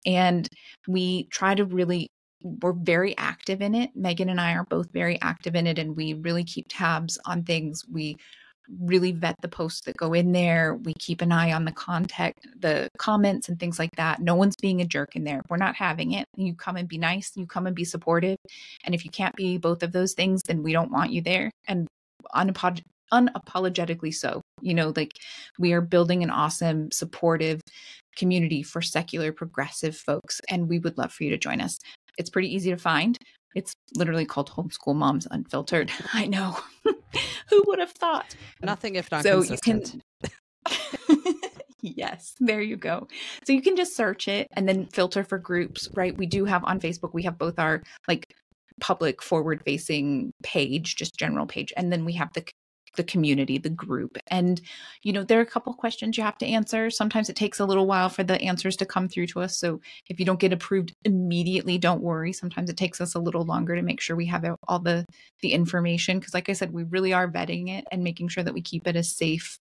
And we try to really we're very active in it. Megan and I are both very active in it, and we really keep tabs on things. We really vet the posts that go in there. We keep an eye on the comments and things like that. No one's being a jerk in there. We're not having it. You come and be nice. You come and be supportive. And if you can't be both of those things, then we don't want you there. And unapologetically so. Like, we are building an awesome, supportive community for secular progressive folks, and we would love for you to join us. It's pretty easy to find. It's literally called Homeschool Moms Unfiltered. I know. Who would have thought? Nothing if not so consistent. Yes, there you go. So you can just search it and then filter for groups, right? We do have on Facebook, we have both our like public forward facing page, just general page. And then we have the community, the group. And, there are a couple questions you have to answer. Sometimes it takes a little while for the answers to come through to us. So if you don't get approved immediately, don't worry. Sometimes it takes us a little longer to make sure we have all the information. Because like I said, we really are vetting it and making sure that we keep it a safe,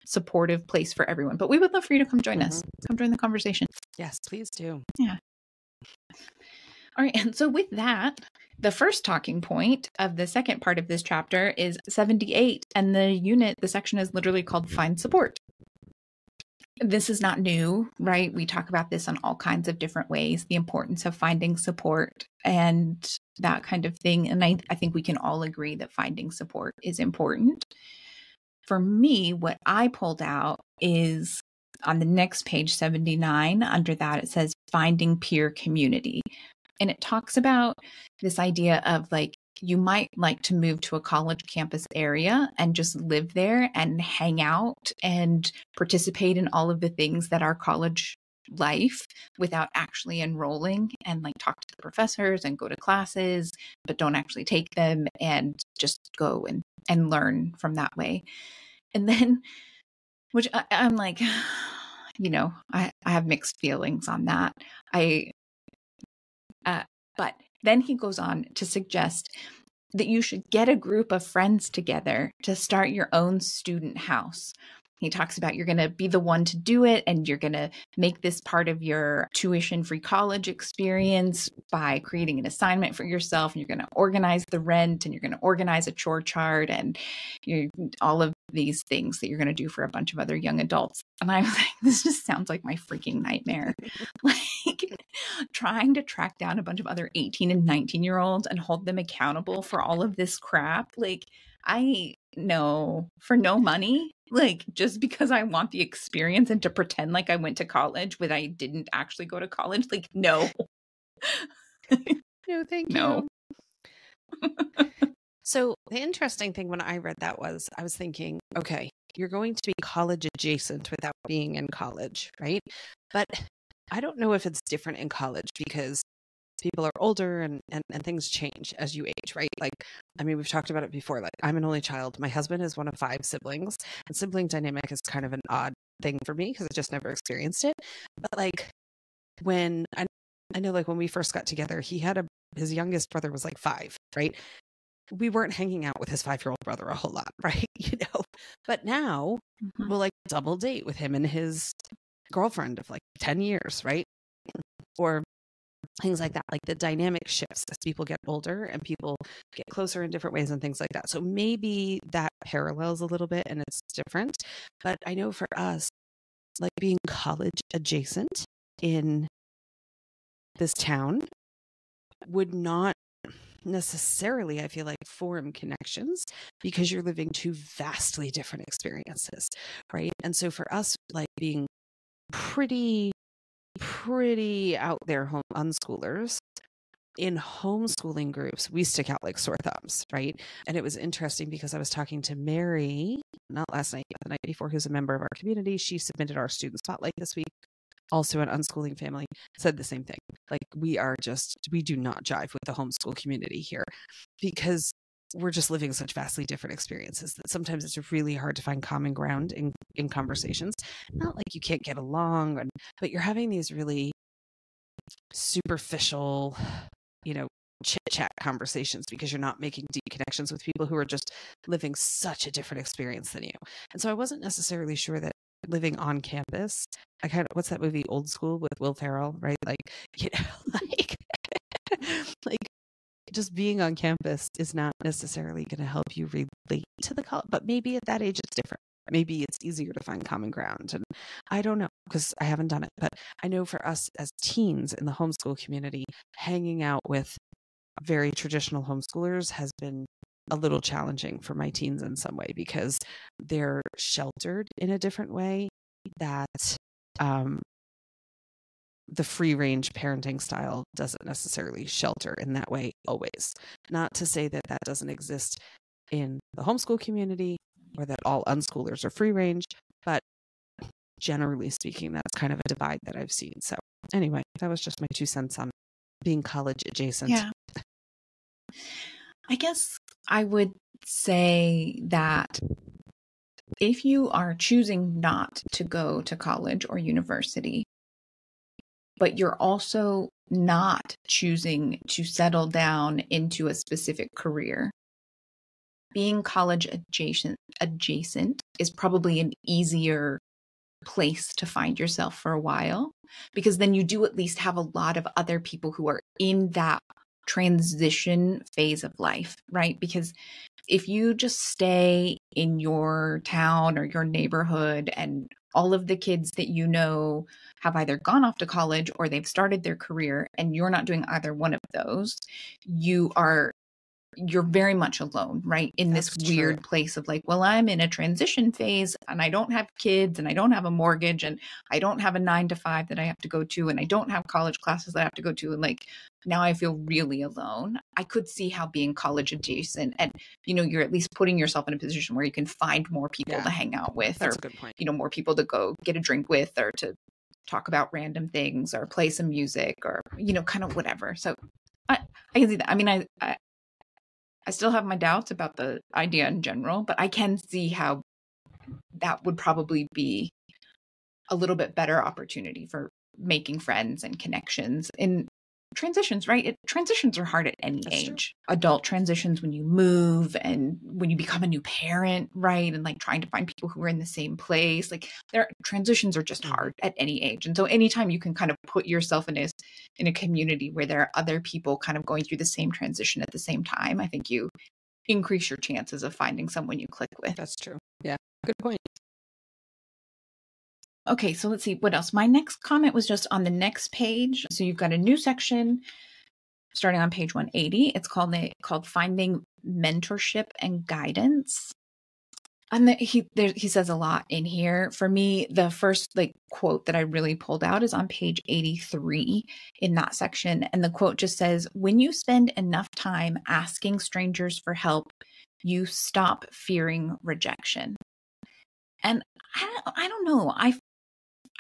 supportive place for everyone. But we would love for you to come join us. Come join the conversation. Yes, please do. Yeah. All right. And so with that, the first talking point of the second part of this chapter is 78. And the section is literally called Find Support. This is not new, right? We talk about this in all kinds of different ways, the importance of finding support and that kind of thing. And I think we can all agree that finding support is important. For me, what I pulled out is on the next page, 79. Under that, it says finding peer community. And it talks about this idea of like, you might like to move to a college campus area and just live there and hang out and participate in all of the things that are college life without actually enrolling, and like talk to the professors and go to classes, but don't actually take them, and just go and learn from that way. And then, which I'm like, I have mixed feelings on that. But then he goes on to suggest that you should get a group of friends together to start your own student house. He talks about you're going to be the one to do it, and you're going to make this part of your tuition-free college experience by creating an assignment for yourself, and you're going to organize the rent, and you're going to organize a chore chart, and all of these things that you're going to do for a bunch of other young adults. And I was like, this just sounds like my freaking nightmare. Like, trying to track down a bunch of other 18 and 19-year-olds and hold them accountable for all of this crap. Like, I know, for no money, like, just because I want the experience and to pretend like I went to college when I didn't actually go to college. Like, no. No, thank you. So the interesting thing when I read that was, I was thinking, okay, you're going to be college adjacent without being in college, right? But I don't know if it's different in college, because people are older and things change as you age, right? Like, I mean, we've talked about it before. Like, I'm an only child. My husband is one of 5 siblings, and sibling dynamic is kind of an odd thing for me because I just never experienced it. But like, when I know, like, when we first got together, his youngest brother was like 5, right? We weren't hanging out with his 5-year-old brother a whole lot, right? But now we'll like double date with him and his girlfriend of like 10 years, right? Or things like that. Like, the dynamic shifts as people get older and people get closer in different ways and things like that. So maybe that parallels a little bit and it's different. But I know for us, like, being college adjacent in this town would not necessarily, I feel like, form connections, because you're living 2 vastly different experiences, right? And so for us, like, being pretty out there unschoolers, in homeschooling groups, we stick out like sore thumbs, right? And it was interesting because I was talking to Mary, not last night, but the night before, who's a member of our community. She submitted our student spotlight this week, also an unschooling family, said the same thing. Like, we do not jive with the homeschool community here, because we're just living such vastly different experiences that sometimes it's really hard to find common ground in conversations. Not like you can't get along, but you're having these really superficial, chit chat conversations, because you're not making deep connections with people who are just living such a different experience than you. And so I wasn't necessarily sure that living on campus, what's that movie, Old School, with Will Ferrell, right? Like, like just being on campus is not necessarily going to help you relate to the college, but maybe at that age it's different. Maybe it's easier to find common ground. And I don't know, because I haven't done it, but I know for us as teens in the homeschool community, hanging out with very traditional homeschoolers has been a little challenging for my teens in some way, because they're sheltered in a different way that the free range parenting style doesn't necessarily shelter in that way always. Not to say that that doesn't exist in the homeschool community or that all unschoolers are free range, but generally speaking, that's kind of a divide that I've seen. So anyway, that was just my 2 cents on being college adjacent. Yeah. I guess I would say that if you are choosing not to go to college or university, but you're also not choosing to settle down into a specific career, being college adjacent is probably an easier place to find yourself for a while, because then you do at least have a lot of other people who are in that transition phase of life, right? Because if you just stay in your town or your neighborhood and all of the kids that you know have either gone off to college or they've started their career and you're not doing either one of those, you're very much alone, right? In this weird place of like, well, I'm in a transition phase and I don't have kids and I don't have a mortgage and I don't have a 9 to 5 that I have to go to and I don't have college classes that I have to go to. And like, now I feel really alone. I could see how being college adjacent and, you're at least putting yourself in a position where you can find more people to hang out with. That's or, a good point. More people to go get a drink with or to talk about random things or play some music or, kind of whatever. So I can see that. I mean, I still have my doubts about the idea in general, but I can see how that would probably be a little bit better opportunity for making friends and connections in transitions, right? Transitions are hard at any age. True. Adult transitions when you move and when you become a new parent, right? And like trying to find people who are in the same place. Like transitions are just hard at any age. And so anytime you can kind of put yourself in a community where there are other people kind of going through the same transition at the same time, I think you increase your chances of finding someone you click with. That's true. Yeah. Good point. Okay, so let's see what else. My next comment was just on the next page. So you've got a new section starting on page 180. It's called Finding Mentorship and Guidance. And he says a lot in here. For me, the first quote that I really pulled out is on page 83 in that section. And the quote just says, "When you spend enough time asking strangers for help, you stop fearing rejection." And I don't know.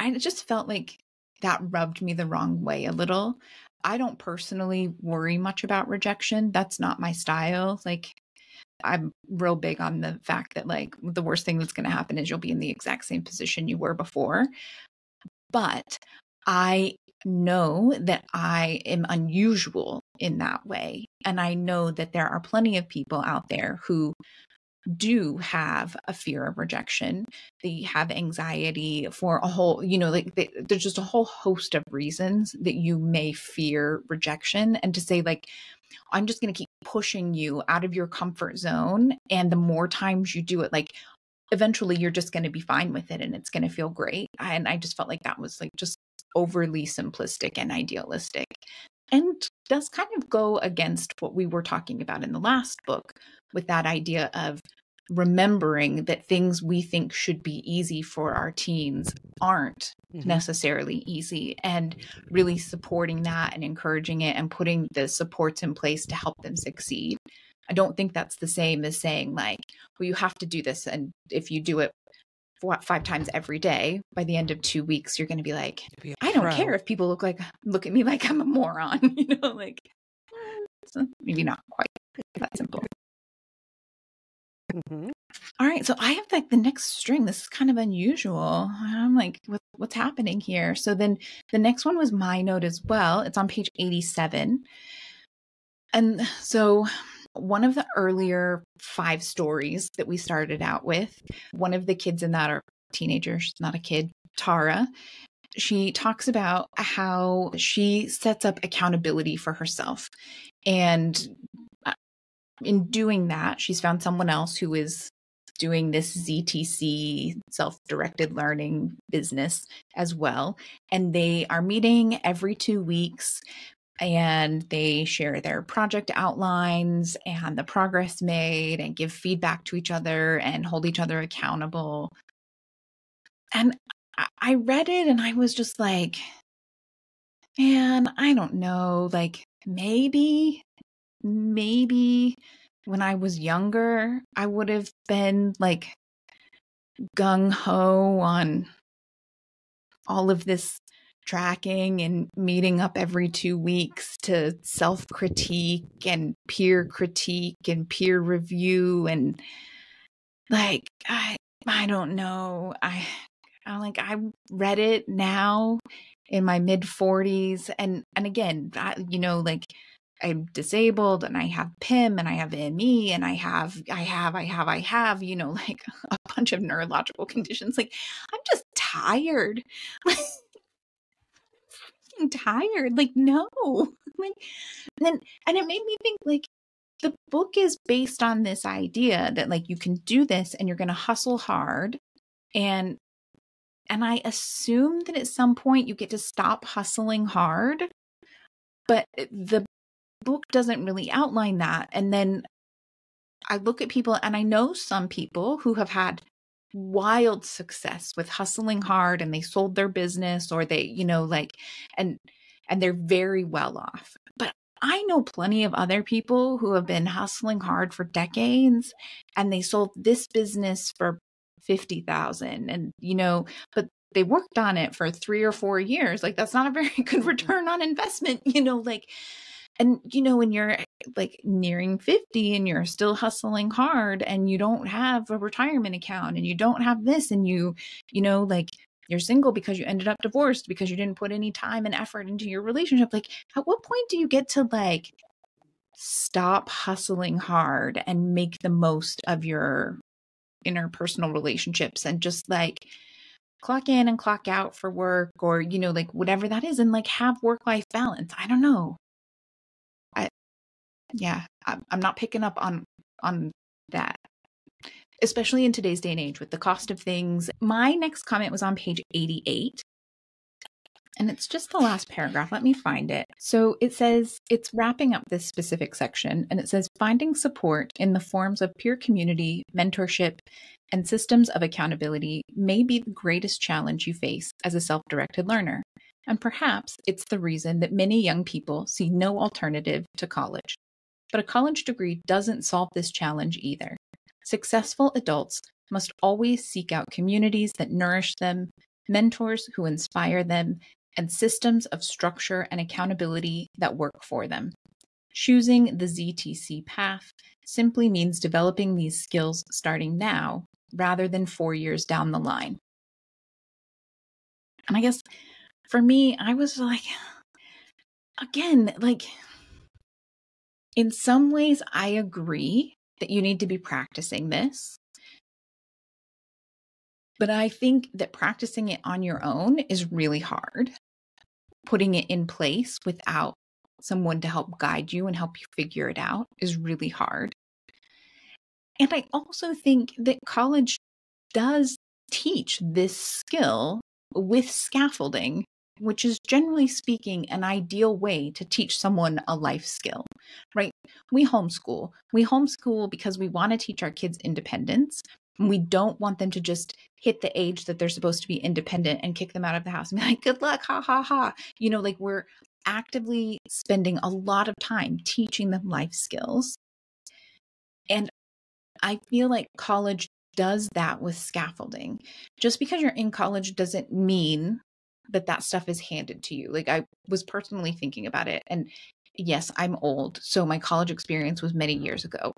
I just felt like that rubbed me the wrong way a little. I don't personally worry much about rejection. That's not my style. Like, I'm real big on the fact that the worst thing that's going to happen is you'll be in the exact same position you were before. But I know that I am unusual in that way. And I know that there are plenty of people out there who do have a fear of rejection. They have anxiety for a whole, there's just a whole host of reasons that you may fear rejection. And to say I'm just going to keep pushing you out of your comfort zone. And the more times you do it, eventually you're just going to be fine with it and it's going to feel great. And I just felt like that was just overly simplistic and idealistic. And does kind of go against what we were talking about in the last book with that idea of remembering that things we think should be easy for our teens aren't necessarily easy, and really supporting that and encouraging it and putting the supports in place to help them succeed. I don't think that's the same as saying well, you have to do this. And if you do it 5 times every day, by the end of 2 weeks, you're going to be like, I don't care if people look at me like I'm a moron, so maybe not quite that simple. All right. So I have the next string. This is kind of unusual. I'm like, what's happening here? So then the next one was my note as well. It's on page 87. And so one of the earlier 5 stories that we started out with, one of the kids in that are teenagers, not a kid, Tara. She talks about how she sets up accountability for herself. And in doing that, she's found someone else who is doing this ZTC, self-directed learning business as well. And they are meeting every 2 weeks, and they share their project outlines and the progress made and give feedback to each other and hold each other accountable. And I read it and I was just like, man, I don't know, like maybe when I was younger, I would have been like gung ho on all of this tracking and meeting up every 2 weeks to self-critique and peer critique and peer review. And like, I don't know. I read it now in my mid 40s. And again, like I'm disabled and I have PIM and I have ME and I have, like a bunch of neurological conditions. Like I'm just tired. Tired. Like, no. Like, and it made me think, like, the book is based on this idea that like you can do this and you're going to hustle hard. And I assume that at some point you get to stop hustling hard, but the book doesn't really outline that. And then I look at people, and I know some people who have had wild success with hustling hard, and they sold their business, or they, and they're very well off. But I know plenty of other people who have been hustling hard for decades, and they sold this business for 50,000, and, but they worked on it for 3 or 4 years. Like, that's not a very good return on investment, and, when you're like nearing 50 and you're still hustling hard and you don't have a retirement account and you don't have this, and like you're single because you ended up divorced because you didn't put any time and effort into your relationship. Like, at what point do you get to like stop hustling hard and make the most of your interpersonal relationships and just like clock in and clock out for work, or, like whatever that is, and like have work-life balance? I don't know. Yeah, I'm not picking up on that, especially in today's day and age with the cost of things. My next comment was on page 88, and it's just the last paragraph. Let me find it. So it says, it's wrapping up this specific section, and it says, finding support in the forms of peer community, mentorship, and systems of accountability may be the greatest challenge you face as a self-directed learner. And perhaps it's the reason that many young people see no alternative to college. But a college degree doesn't solve this challenge either. Successful adults must always seek out communities that nourish them, mentors who inspire them, and systems of structure and accountability that work for them. Choosing the ZTC path simply means developing these skills starting now rather than 4 years down the line. And I guess for me, I was like, again, like, in some ways, I agree that you need to be practicing this. But I think that practicing it on your own is really hard. Putting it in place without someone to help guide you and help you figure it out is really hard. And I also think that college does teach this skill with scaffolding, which is generally speaking an ideal way to teach someone a life skill, right? We homeschool. We homeschool because we want to teach our kids independence. And we don't want them to just hit the age that they're supposed to be independent and kick them out of the house and be like, good luck, ha, ha, ha. Like we're actively spending a lot of time teaching them life skills. And I feel like college does that with scaffolding. Just because you're in college doesn't mean that stuff is handed to you. Like, I was personally thinking about it, and yes, I'm old, so my college experience was many years ago.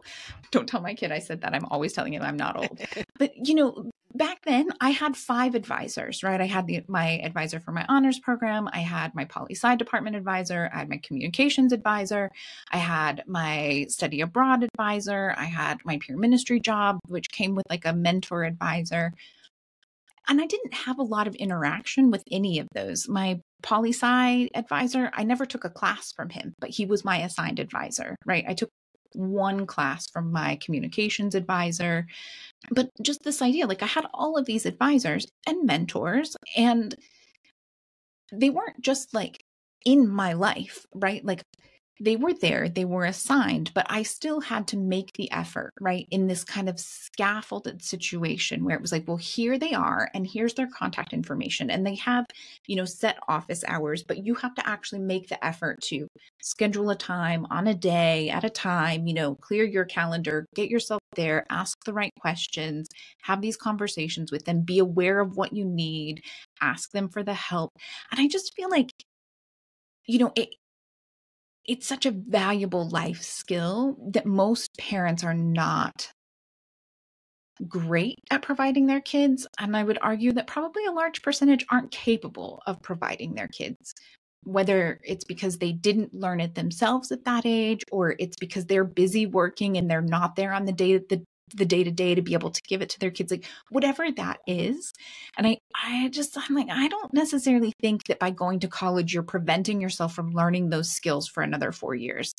Don't tell my kid I said that. I'm always telling him I'm not old. But, back then I had 5 advisors, right? I had my advisor for my honors program. I had my poli-sci department advisor. I had my communications advisor. I had my study abroad advisor. I had my peer ministry job, which came with like a mentor advisor. And I didn't have a lot of interaction with any of those. My poli-sci advisor, I never took a class from him, but he was my assigned advisor, right? I took one class from my communications advisor. But just this idea, like I had all of these advisors and mentors, and they weren't just like in my life, right? Like they were there, they were assigned, but I still had to make the effort, right? In this kind of scaffolded situation where it was like, well, here they are, and here's their contact information. And they have, set office hours, but you have to actually make the effort to schedule a time on a day at a time, clear your calendar, get yourself there, ask the right questions, have these conversations with them, be aware of what you need, ask them for the help. And I just feel like, it's such a valuable life skill that most parents are not great at providing their kids. And I would argue that probably a large percentage aren't capable of providing their kids, whether it's because they didn't learn it themselves at that age, or it's because they're busy working and they're not there on the day-to-day to be able to give it to their kids, like whatever that is. And I'm like, I don't necessarily think that by going to college, you're preventing yourself from learning those skills for another 4 years.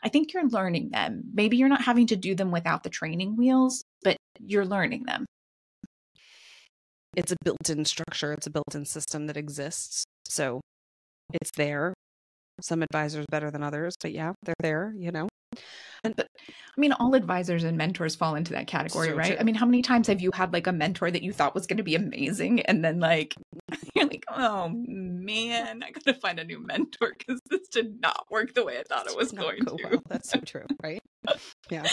I think you're learning them. Maybe you're not having to do them without the training wheels, but you're learning them. It's a built-in structure. It's a built-in system that exists. So it's there. Some advisors better than others, but yeah, they're there, But I mean, all advisors and mentors fall into that category, So right? true. I mean, how many times have you had like a mentor that you thought was going to be amazing, and then like you're like, oh man, I gotta find a new mentor because this did not work the way I thought it was going to. Well. That's so true, right? Yeah.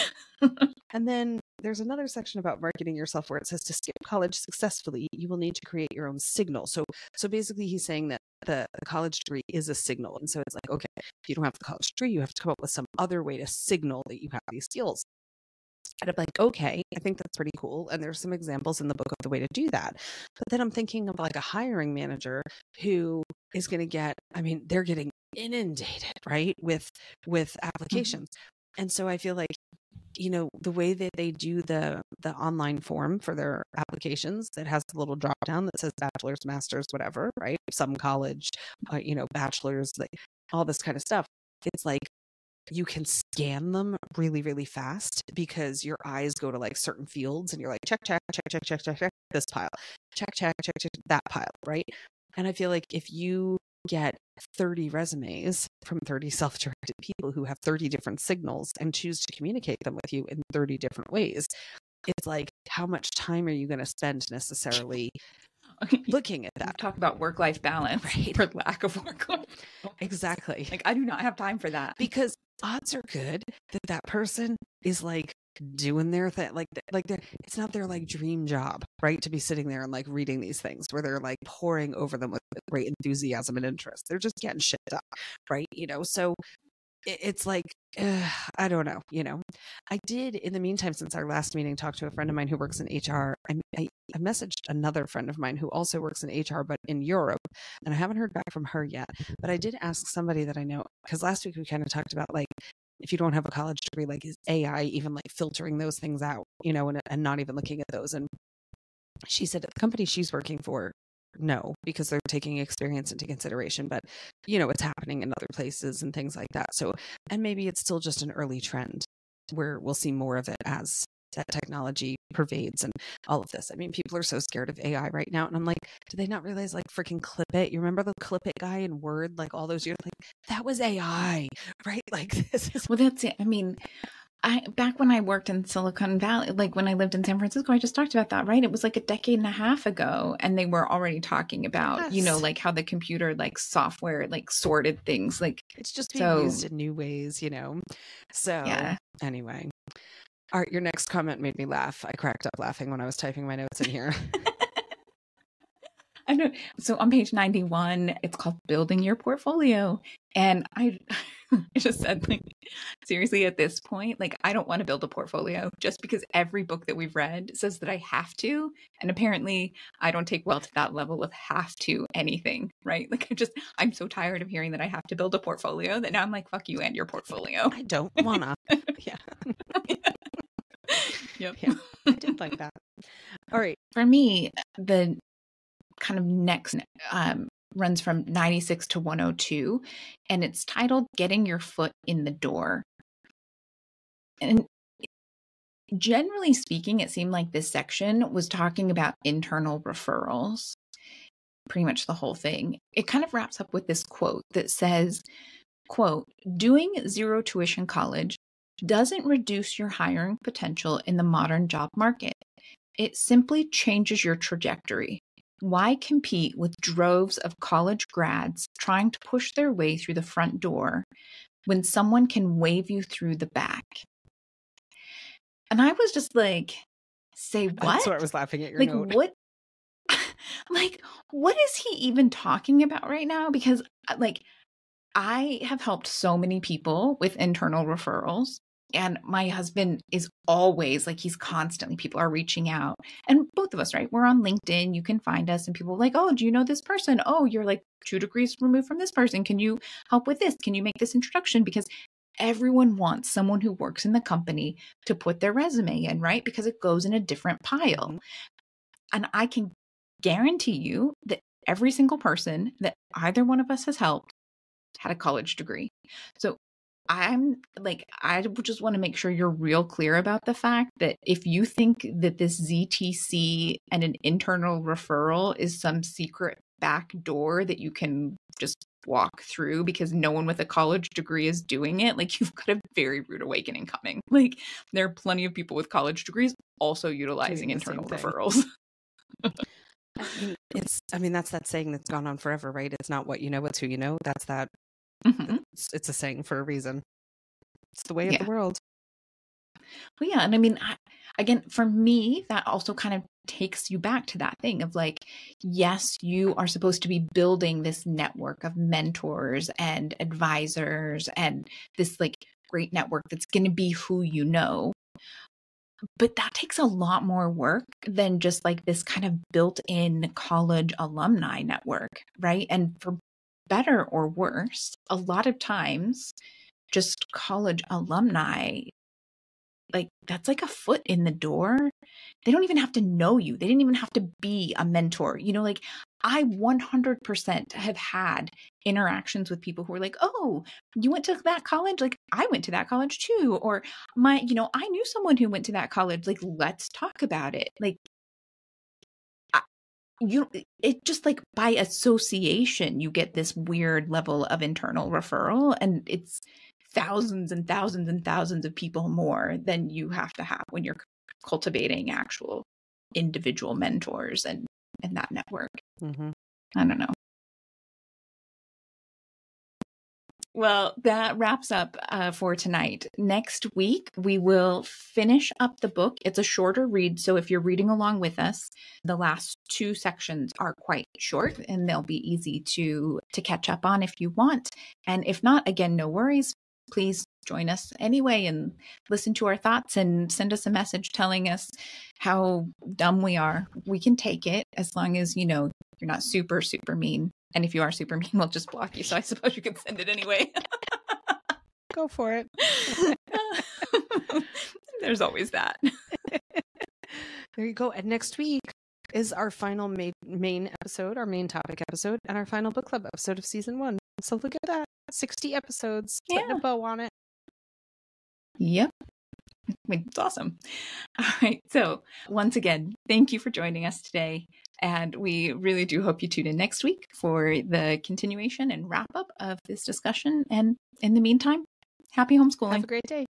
And then there's another section about marketing yourself where it says to skip college successfully, you will need to create your own signal. So basically he's saying that the college degree is a signal. And so it's like, okay, if you don't have the college degree, you have to come up with some other way to signal that you have these skills. And I'm like, okay, I think that's pretty cool. And there's some examples in the book of the way to do that. But then I'm thinking of like a hiring manager who is going to get, they're getting inundated, right? With applications. Mm-hmm. And so I feel like, the way that they do the online form for their applications, that has the little drop down that says bachelor's, master's, whatever, right? Some college, bachelor's, like all this kind of stuff. It's like you can scan them really, really fast because your eyes go to like certain fields and you're like, check, this pile, check, that pile, right? And I feel like if you get 30 resumes from 30 self-directed people who have 30 different signals and choose to communicate them with you in 30 different ways, it's like, how much time are you going to spend necessarily looking at that? Talk about work-life balance, right? For lack of work-life. Exactly. Like I do not have time for that, because odds are good that person is like doing their thing, like it's not their like dream job, right? To be sitting there and like reading these things where they're like pouring over them with great enthusiasm and interest. They're just getting shit done, right? So it's like, I don't know, I did in the meantime, since our last meeting, talk to a friend of mine who works in HR. I messaged another friend of mine who also works in HR, but in Europe, and I haven't heard back from her yet, but I did ask somebody that I know, because last week we kind of talked about like, if you don't have a college degree, like is AI even like filtering those things out, and not even looking at those. And she said at the company she's working for, no, because they're taking experience into consideration, but it's happening in other places and things like that. So, and maybe it's still just an early trend where we'll see more of it as that technology pervades and all of this. People are so scared of AI right now. And I'm like, do they not realize like freaking Clip It? You remember the Clip It guy in Word, like all those years, like that was AI, right? Like this is. Well, that's it. Back when I worked in Silicon Valley, like when I lived in San Francisco, I just talked about that, right? It was like a decade and a half ago. And they were already talking about, Yes. like how the computer, like software, like sorted things. Like it's just being used in new ways, So yeah. Anyway. All right, your next comment made me laugh. I cracked up laughing when I was typing my notes in here. I know. So on page 91, it's called Building Your Portfolio. And I just said, like, seriously, at this point, like, I don't want to build a portfolio just because every book that we've read says that I have to. And apparently I don't take well to that level of have to anything, right? Like, I'm so tired of hearing that I have to build a portfolio that now I'm like, fuck you and your portfolio. I don't wanna. Yeah. Yep. Yeah, I did like that. All right. For me, the kind of next runs from 96 to 102, and it's titled Getting Your Foot in the Door. And generally speaking, it seemed like this section was talking about internal referrals, pretty much the whole thing. It kind of wraps up with this quote that says, quote, "Doing zero tuition college doesn't reduce your hiring potential in the modern job market. It simply changes your trajectory. Why compete with droves of college grads trying to push their way through the front door when someone can wave you through the back?" And I was just like, say what? That's why I was laughing at your note. What? Like, what is he even talking about right now? Because like, I have helped so many people with internal referrals. And my husband is always like, he's constantly, people are reaching out. And both of us, right? We're on LinkedIn. You can find us and people are like, oh, do you know this person? Oh, you're like 2 degrees removed from this person. Can you help with this? Can you make this introduction? Because everyone wants someone who works in the company to put their resume in, right? Because it goes in a different pile. Mm-hmm. And I can guarantee you that every single person that either one of us has helped had a college degree. So I'm like, I just want to make sure you're real clear about the fact that if you think that this ZTC and an internal referral is some secret back door that you can just walk through because no one with a college degree is doing it, like you've got a very rude awakening coming. Like there are plenty of people with college degrees also utilizing internal referrals. I mean, that's that saying that's gone on forever, right? It's not what you know, it's who you know. That's that. Mm-hmm. It's a saying for a reason. It's the way of the world. Well, yeah. And I mean, again, for me, that also kind of takes you back to that thing of like, yes, you are supposed to be building this network of mentors and advisors and this like great network that's going to be who you know. But that takes a lot more work than just like this kind of built-in college alumni network, right? And for better or worse, a lot of times just college alumni, like that's like a foot in the door. They don't even have to know you. They didn't even have to be a mentor. You know, like I 100% have had interactions with people who are like, oh, you went to that college? Like I went to that college too. Or I knew someone who went to that college. Like, let's talk about it. Like, it just like by association, you get this weird level of internal referral, and it's thousands and thousands and thousands of people more than you have to have when you're cultivating actual individual mentors and that network. Mm-hmm. I don't know. Well, that wraps up for tonight. Next week, we will finish up the book. It's a shorter read, so if you're reading along with us, the last 2 sections are quite short, and they'll be easy to catch up on if you want. And if not, again, no worries. Please join us anyway and listen to our thoughts and send us a message telling us how dumb we are. We can take it as long as, you're not super, super mean. And if you are super mean, we'll just block you. So I suppose you can send it anyway. Go for it. There's always that. There you go. And next week is our final main episode, our main topic episode, and our final book club episode of season 1. So look at that. 60 episodes. Putting a bow on it. Yep. It's awesome. All right. So once again, thank you for joining us today. And we really do hope you tune in next week for the continuation and wrap up of this discussion. And in the meantime, happy homeschooling. Have a great day.